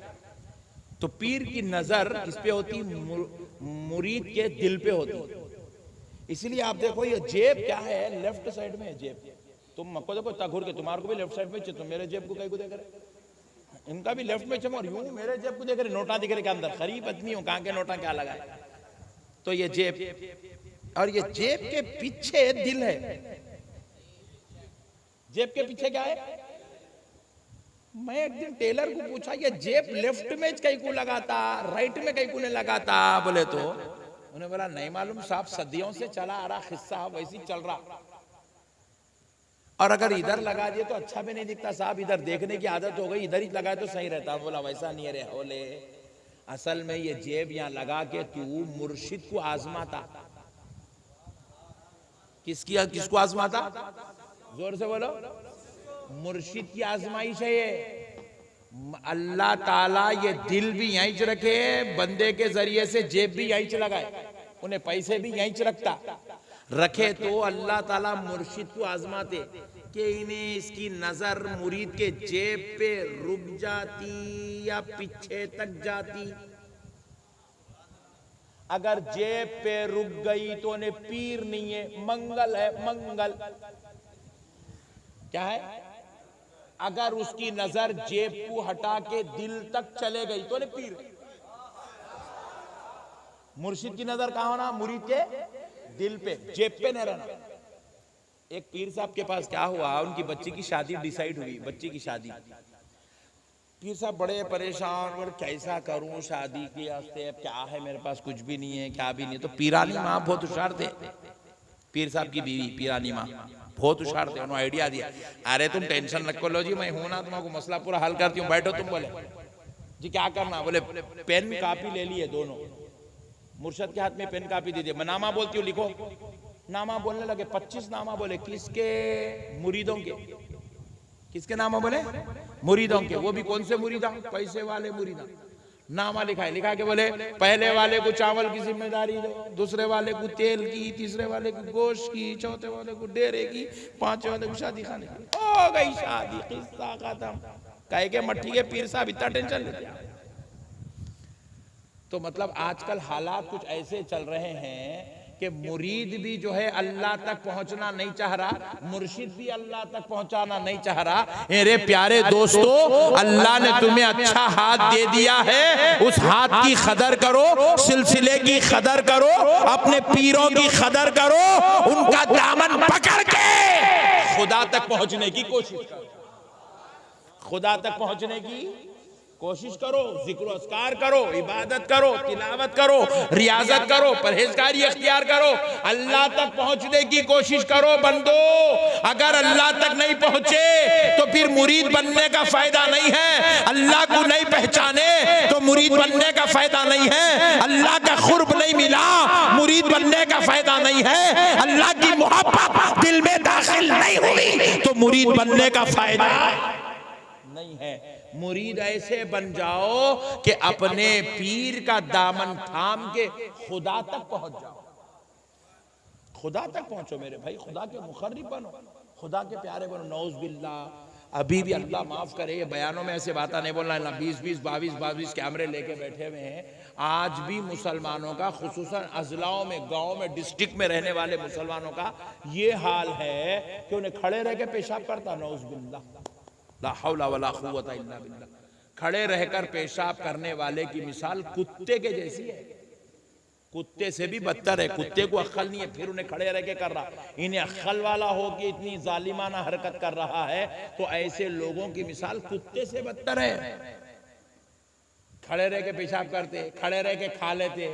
तो पीर की नजर किस पे होती? मुरीद के दिल पे होती। इसलिए आप देखो ये जेब क्या है, लेफ्ट साइड में है जेब। तुम मको देखो तघुर के, तुम्हारे को भी लेफ्ट साइड में चाहिए, तो मेरे जेब को कहीं को देख रहे, इनका भी लेफ्ट में चमक, और यूं मेरे जेब को देख रहे, नोटा दिख रहे के अंदर। खरीब आदमी हूं, कहां के नोटा क्या लगाए। तो ये जेब, और ये जेब के पीछे दिल है। जेब के पीछे क्या है? मैं एक दिन टेलर को पूछा, ये जेब लेफ्ट में कहीं को लगाता, राइट में कहीं को नहीं लगाता? बोले तो उन्हें बोला नहीं मालूम साहब, सदियों से चला आ रहा किस्सा, वैसे ही चल रहा। और अगर इधर लगा दिए तो अच्छा भी नहीं दिखता साहब, इधर देखने की आदत हो गई, इधर ही लगाए तो सही रहता। बोला वैसा नहीं है रे होले, असल में ये जेब यहां लगा के तू मुर्शिद को आजमाता। किसको आजमाता? जोर से बोलो। मुर्शिद की आजमाइश है ये। अल्लाह ताला ये दिल भी यहीं च रखे, बंदे के जरिए से जेब भी यहीं च लगाए, उन्हें पैसे भी यहीं च रखे। तो अल्लाह ताला मुर्शिद को आजमाते कि इन्हें इसकी नजर मुरीद के जेब पे रुक जाती या पीछे तक जाती। अगर जेब पे रुक गई तो उन्हें पीर नहीं है, मंगल है, मंगल। क्या है? अगर उसकी नजर जेब को हटा के दिल तक चले गई तो उन्हें पीर। मुर्शिद की नजर कहां होना? मुरीद के दिल पे, जेब पे नहीं रहना। एक पीर साहब के पास क्या हुआ, उनकी बच्ची की शादी डिसाइड हुई, बच्ची की शादी। पीर साहब बड़े परेशान, और कैसा करूं शादी के वास्ते, अब क्या है मेरे पास, कुछ भी नहीं है, क्या भी नहीं। तो पीरानी माँ बहुत होशियार थे, पीर साहब की बीवी पीरानी माँ बहुत होशियार थे। उन्होंने आइडिया दिया, अरे तुम टेंशन रखो, लो जी मैं हूं ना, तुम्हारा मसला पूरा हल करती हूँ, बैठो तुम। बोले जी क्या करना? बोले पेन कापी ले लिए दोनों, मुर्शद के हाथ में पेन कापी दे दिए, मैं नामा बोलती हूँ लिखो। नामा बोलने लगे, 25 नामा बोले। किसके? मुरीदों के। किसके नामा बोले? मुरीदों के। वो भी कौन से मुरीदा? पैसे वाले मुरीदा। नामा लिखा है, लिखा के बोले पहले वाले को चावल की जिम्मेदारी दो, दूसरे वाले को तेल की, तीसरे वाले को गोश्त की, चौथे वाले को डेरे की, पांचवे वाले को शादी खाने की। हो गई शादी, किस्सा खत्म। कहे के मट्टी के पीर साहब इतना टेंशन लेते। तो मतलब आजकल हालात कुछ ऐसे चल रहे हैं कि मुरीद भी जो है अल्लाह तक पहुंचना नहीं चाह रहा, मुर्शिद भी अल्लाह तक पहुंचाना नहीं चाह रहा। मेरे प्यारे दोस्तों, अल्लाह ने तुम्हें अच्छा हाथ दे दिया है, उस हाथ की कदर करो, सिलसिले की कदर करो, अपने पीरों की कदर करो, उनका दामन पकड़ के खुदा तक पहुंचने की कोशिश करो, खुदा तक पहुंचने की कोशिश करो। जिक्र अस्कार करो, इबादत करो, तिलावत करो, रियाजत करो, परहेजगारी अख्तियार करो, अल्लाह तक पहुंचने की कोशिश करो बंदो। अगर अल्लाह तक नहीं पहुंचे तो फिर मुरीद बनने का फायदा नहीं है। अल्लाह को नहीं पहचाने तो मुरीद बनने का फायदा नहीं है। अल्लाह का खुर्ब नहीं मिला, मुरीद बनने का फायदा नहीं है। अल्लाह की मोहब्बत दिल में दाखिल नहीं हुई तो मुरीद बनने का फायदा नहीं है। मुरीद ऐसे बन जाओ कि अपने पीर का दामन थाम के खुदा तक पहुंच जाओ। खुदा तक पहुंचो मेरे भाई, खुदा के मुखर्रिब बनो, खुदा के प्यारे बनो। नौज बिल्लाह। अभी भी अल्लाह माफ करे, ये बयानों में ऐसे बातें नहीं बोलना है। 20-20, 22-22 कैमरे लेके बैठे हुए हैं। आज भी मुसलमानों का, खुसूसन अजलाओं में, गाँव में, डिस्ट्रिक्ट में रहने वाले मुसलमानों का ये हाल है कि उन्हें खड़े रह के पेशाब करता। नौज बिल्लाह, ला हौला वला कुव्वता इल्ला बिल्लाह। खड़े रहकर पेशाब करने वाले की मिसाल कुत्ते के जैसी है, कुत्ते से भी बदतर है। कुत्ते को अक्ल नहीं है, फिर उन्हें खड़े रह के कर रहा। इन्हें अक्ल वाला हो कि इतनी जालिमाना हरकत कर रहा है, तो ऐसे लोगों की मिसाल कुत्ते से बदतर है। खड़े रह के पेशाब करते, खड़े रह के खा लेते,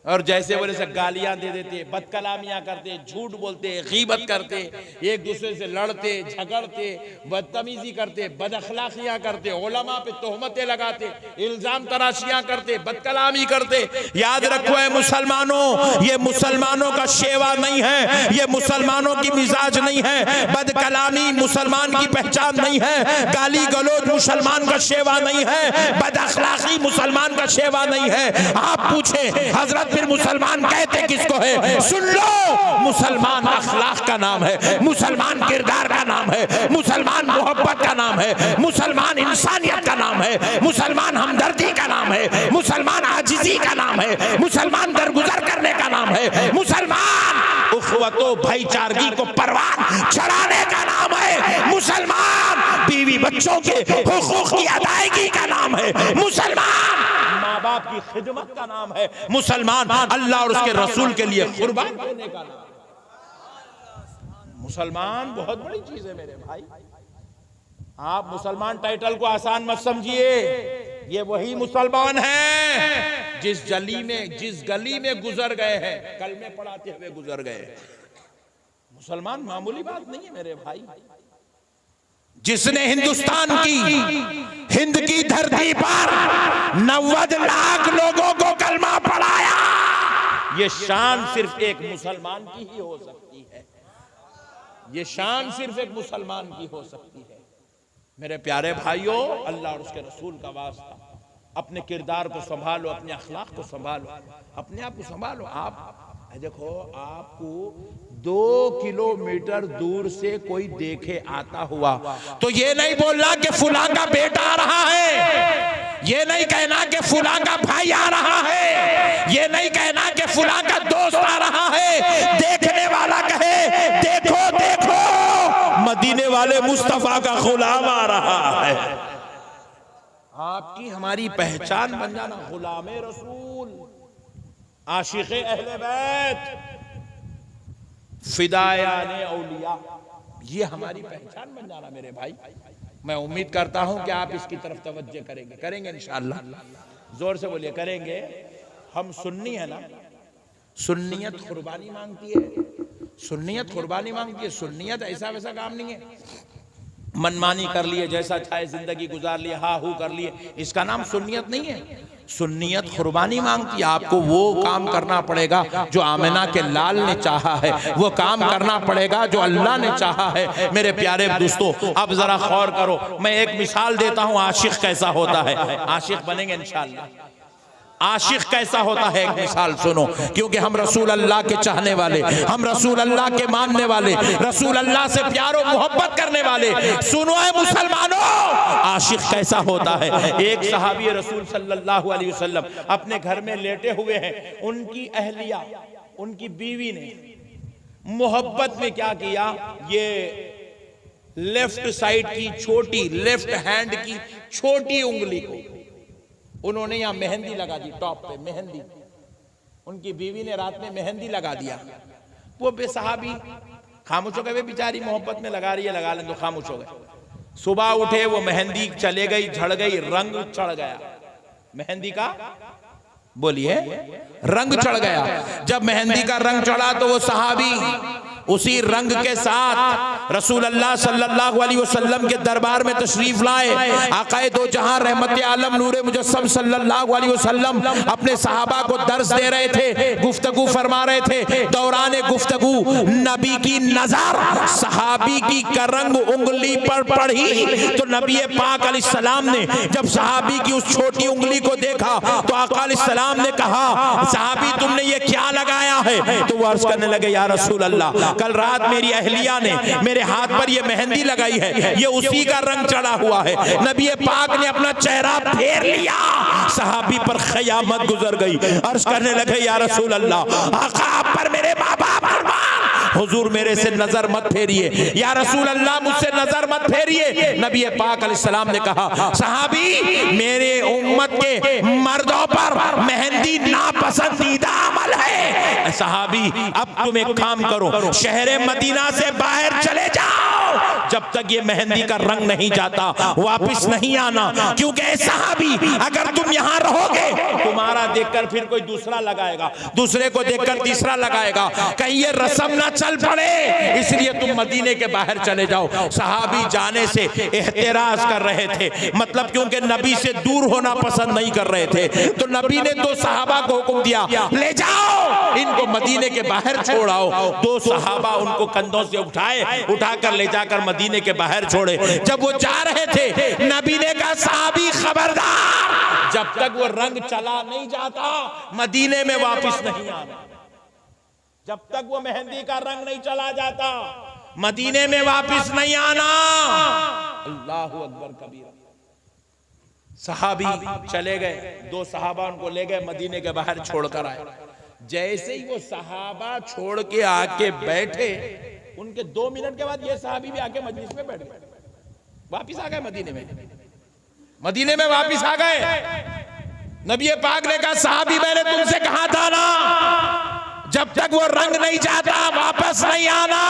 और जैसे बोले से गालियां दे देते, बदकलामियां करते, झूठ बोलते, गीबत करते, एक दूसरे से लड़ते झगड़ते, बदतमीजी करते, बदअखलाकियां करते, उलमा पे तोहमतें लगाते, इल्जाम तराशियां करते, बदकलामी करते। याद रखो है मुसलमानों, ये मुसलमानों का शेवा नहीं है, ये मुसलमानों की मिजाज नहीं है, बदकलामी मुसलमान की पहचान नहीं है, गाली गलौज मुसलमान का शेवा नहीं है, बदअखलाकी मुसलमान का शेवा नहीं है। आप पूछे हजरत फिर मुसलमान कहते किसको है? सुन लो, मुसलमान अखलाक का नाम है, मुसलमान किरदार का नाम है, मुसलमान मोहब्बत का नाम है, मुसलमान इंसानियत का नाम है, मुसलमान हमदर्दी का नाम है, मुसलमान आजिजी का नाम है, मुसलमान दरगुजर करने का नाम है, मुसलमान उखवतो भाईचारगी को परवान चढ़ाने का नाम है, मुसलमान बीवी बच्चों के हुकूक की अदायगी का नाम है, मुसलमान माँ बाप की खिदमत का नाम है, मुसलमान अल्लाह और उसके रसूल के लिए कुर्बान होने का नाम। मुसलमान बहुत बड़ी चीज है मेरे भाई। आप मुसलमान टाइटल को आसान मत समझिए, ये वही मुसलमान हैं जिस गली में गुजर गए हैं, कलमे पढ़ाते हुए गुजर गए। मुसलमान मामूली बात नहीं है मेरे भाई। जिसने हिंदुस्तान की, हिंद की धरती पर 90 लाख लोगों को कलमा पढ़ाया, ये शान सिर्फ एक मुसलमान की ही हो सकती है, ये शान सिर्फ एक मुसलमान की हो सकती है। मेरे प्यारे भाइयों, अल्लाह और उसके रसूल का वास्ता, अपने किरदार को संभालो, अपने अखलाक को संभालो, अपने आप को संभालो। आप देखो, आपको 2 किलोमीटर दूर से कोई देखे आता हुआ तो ये नहीं बोलना कि फुला का बेटा आ रहा है, ये नहीं कहना कि फुला का भाई आ रहा है, ये नहीं कहना कि फुला का दोस्त आ रहा है। देखने वाला कहे देखो देखो, मदीने वाले मुस्तफा का गुलाम आ रहा है। आपकी हमारी पहचान बन जाना, गुलामे रसूल, आशिक़े अहले बैत, फिदायाने औलिया, ये हमारी पहचान बन जाना मेरे भाई। मैं उम्मीद करता हूं कि आप इसकी तरफ तवज्जो करेंगे इंशाअल्लाह। जोर से बोलिए, करेंगे। हम सुन्नी है ना, सुन्नियत कुर्बानी मांगती है, सुन्नियत कुर्बानी मांगती है। सुन्नियत ऐसा वैसा काम नहीं है, मनमानी कर लिए, जैसा चाहे जिंदगी गुजार लिए, हा हू कर लिए, इसका नाम सुन्नियत नहीं है। सुन्नियत कुर्बानी मांगती है। आपको वो काम करना पड़ेगा जो आमिना के लाल ने चाहा है, वो काम करना पड़ेगा जो अल्लाह ने चाहा है। मेरे प्यारे दोस्तों, अब जरा गौर करो, मैं एक मिसाल देता हूं, आशिक कैसा होता है। आशिक बनेंगे इंशाअल्लाह। आशिक कैसा होता है, एक मिसाल सुनो, क्योंकि हम रसूल अल्लाह के चाहने वाले, हम रसूल अल्लाह के मानने वाले, रसूल अल्लाह से प्यार और मोहब्बत करने वाले, सुनो है मुसलमानों, आशिक कैसा होता है। एक सहाबी रसूल सल्लल्लाहु अलैहि वसल्लम अपने घर में लेटे हुए हैं, उनकी अहलिया, उनकी बीवी ने मोहब्बत में क्या किया, ये लेफ्ट साइड की छोटी, लेफ्ट हैंड की छोटी उंगली को उन्होंने यहां मेहंदी लगा दी, टॉप पे मेहंदी। उनकी बीवी ने रात में मेहंदी लगा दिया। वो बेसहाबी खामोश हो गए, वे बेचारी मोहब्बत में लगा रही है, लगा लें, तो खामोश हो गए। सुबह उठे, वो मेहंदी चले गई, झड़ गई, रंग चढ़ गया मेहंदी का, बोलिए, रंग चढ़ गया। जब मेहंदी का रंग चढ़ा तो वो सहाबी उसी रंग के साथ रसूल अल्लाह सल्लल्लाहु अलैहि वसल्लम के दरबार में तशरीफ लाए। आकाए दो जहां रहमत आलम नूरे मुजस्सम सल्लल्लाहु अलैहि वसल्लम अपने सहाबा को दर्स दे रहे थे, गुफ्तगू फरमा रहे थे। दौरान गुफ्तगू नबी की नजर सहाबी की करंग उंगली पर पड़ी तो नबी पाक अलैहिस्सलाम ने जब सहाबी की उस छोटी उंगली को देखा तो आका अलैहिस्सलाम ने कहा, सहाबी तुमने ये क्या लगाया है? तो वो अर्ज करने लगे, या रसूल अल्लाह, कल रात मेरी अहलिया ने मेरे हाथ पर ये मेहंदी लगाई है, ये उसी का रंग चढ़ा हुआ है। नबी पाक ने अपना चेहरा फेर लिया, सहाबी पर क़यामत गुजर गई। अर्ज करने लगे, या रसूल अल्लाह, आका आप पर मेरे माँ बाप कुर्बान, हुजूर मेरे से नजर मत फेरिए, या रसूल अल्लाह मुझसे नजर मत मत फेरिए। नबी पाक अलैहिस्सलाम ने कहा, सहाबी मेरे उम्मत के मर्दों पर मेहंदी नापसंदीदा अमल है। सहाबी अब तुम एक काम करो, शहर मदीना से बाहर चले जाओ, जब तक ये मेहंदी का रंग नहीं जाता वापस नहीं आना, क्योंकि सहाबी अगर तुम यहाँ रहोगे तुम्हारा देखकर फिर कोई दूसरा लगाएगा, दूसरे को देखकर तीसरा लगाएगा, कहीं ये रस्म ना चल पड़े, इसलिए तुम मदीने के बाहर चले जाओ। सहाबी जाने से एहतराज कर रहे थे, मतलब क्योंकि नबी से दूर होना पसंद नहीं कर रहे थे, तो नबी ने दो सहाबा को हुक्म दिया, ले जाओ इनको मदीने के बाहर छोड़ आओ। दो सहाबा उनको कंधों से उठाकर ले जाकर मदीने के बाहर छोड़े। जब वो जा रहे थे नबी ने कहा, सहाबी खबरदार, जब तक वो रंग चला नहीं जाता मदीने में वापस नहीं आना, जब तक वो मेहंदी का रंग नहीं चला जाता मदीने में वापस नहीं आना। अल्लाहु अकबर कबीरा। सहाबी चले गए, दो सहाबा उनको ले गए मदीने के बाहर छोड़कर आए। जैसे ही वो सहाबा छोड़ के आके बैठे, उनके 2 मिनट के बाद ये सहाबी भी आके मजलिस में बैठ गए, वापिस आ गए मदीने में वापिस आ गए। नबी पाक ने कहा, सहाबी मैंने तुमसे कहा था ना, जब तक वो रंग नहीं जाता वापस नहीं आना।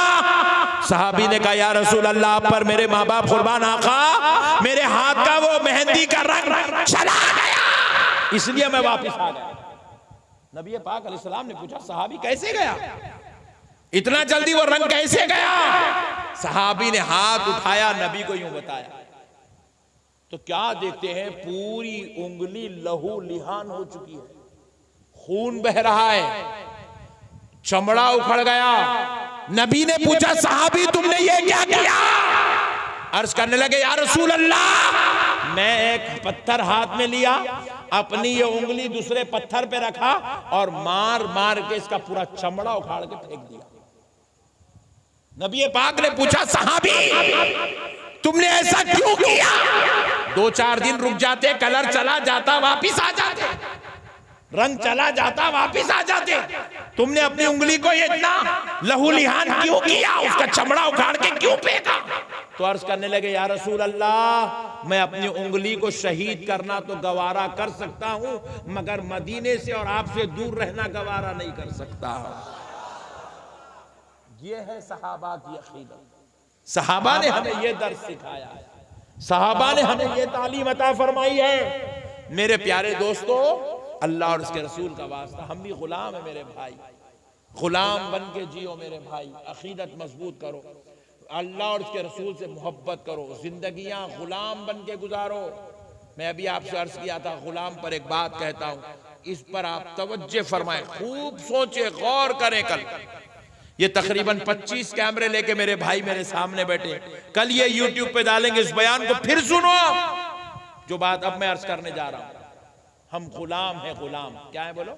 सहाबी ने कहा, या रसूल अल्लाह, आप पर मेरे माँ बाप कुर्बान आका, मेरे हाथ का वो मेहंदी का रंग चला गया, इसलिए मैं वापस आ गया। नबी पाक अलैहिस्सलाम ने पूछा, सहाबी कैसे गया, इतना जल्दी वो रंग कैसे गया? सहाबी ने हाथ उठाया, नबी को यूं बताया, तो क्या देखते हैं पूरी उंगली लहू लिहान हो चुकी है, खून बह रहा है, चमड़ा उखड़ गया। नबी ने पूछा, सहाबी तुमने ये क्या किया? अर्ज करने लगे, या रसूल अल्लाह, मैं एक पत्थर हाथ में लिया, अपनी ये उंगली दूसरे पत्थर पे रखा और मार मार के इसका पूरा चमड़ा उखाड़ के फेंक दिया। नबी पाक ने पूछा, सहाबी तुमने ऐसा क्यों किया? 2-4 दिन रुक जाते, कलर चला जाता वापिस आ जाते, रंग चला जाता वापिस आ जाते, तुमने अपनी उंगली को ये इतना लहूलिहान क्यों किया, उसका चमड़ा उखाड़ के क्यों फेंका? तो अर्ज करने लगे, या रसूल अल्लाह, मैं अपनी उंगली को शहीद करना तो गवारा कर सकता हूं, मगर मदीने से और आपसे दूर रहना गवारा नहीं कर सकता। ये है सहाबा की अकीदत। सहाबा ने हमें ये दर्स सिखाया है, सहाबा ने हमें ये तालीम अता फरमाई है। मेरे प्यारे दोस्तों, अल्लाह और उसके रसूल का वास्ता, हम भी गुलाम है मेरे भाई, गुलाम बन के जियो मेरे भाई, अकीदत मजबूत करो, अल्लाह और उसके रसूल से मोहब्बत करो, जिंदगियां गुलाम बन के गुजारो। मैं अभी आपसे अर्ज किया था, गुलाम पर एक बात कहता हूं, इस पर आप तवज्जो फरमाएं, खूब सोचे, गौर करें। कल ये तकरीबन 25 कैमरे लेके मेरे भाई मेरे सामने बैठे, कल ये YouTube पे डालेंगे, इस बयान को फिर सुनो। जो बात अब मैं अर्ज करने जा रहा हूं, हम गुलाम हैं, गुलाम क्या है बोलो?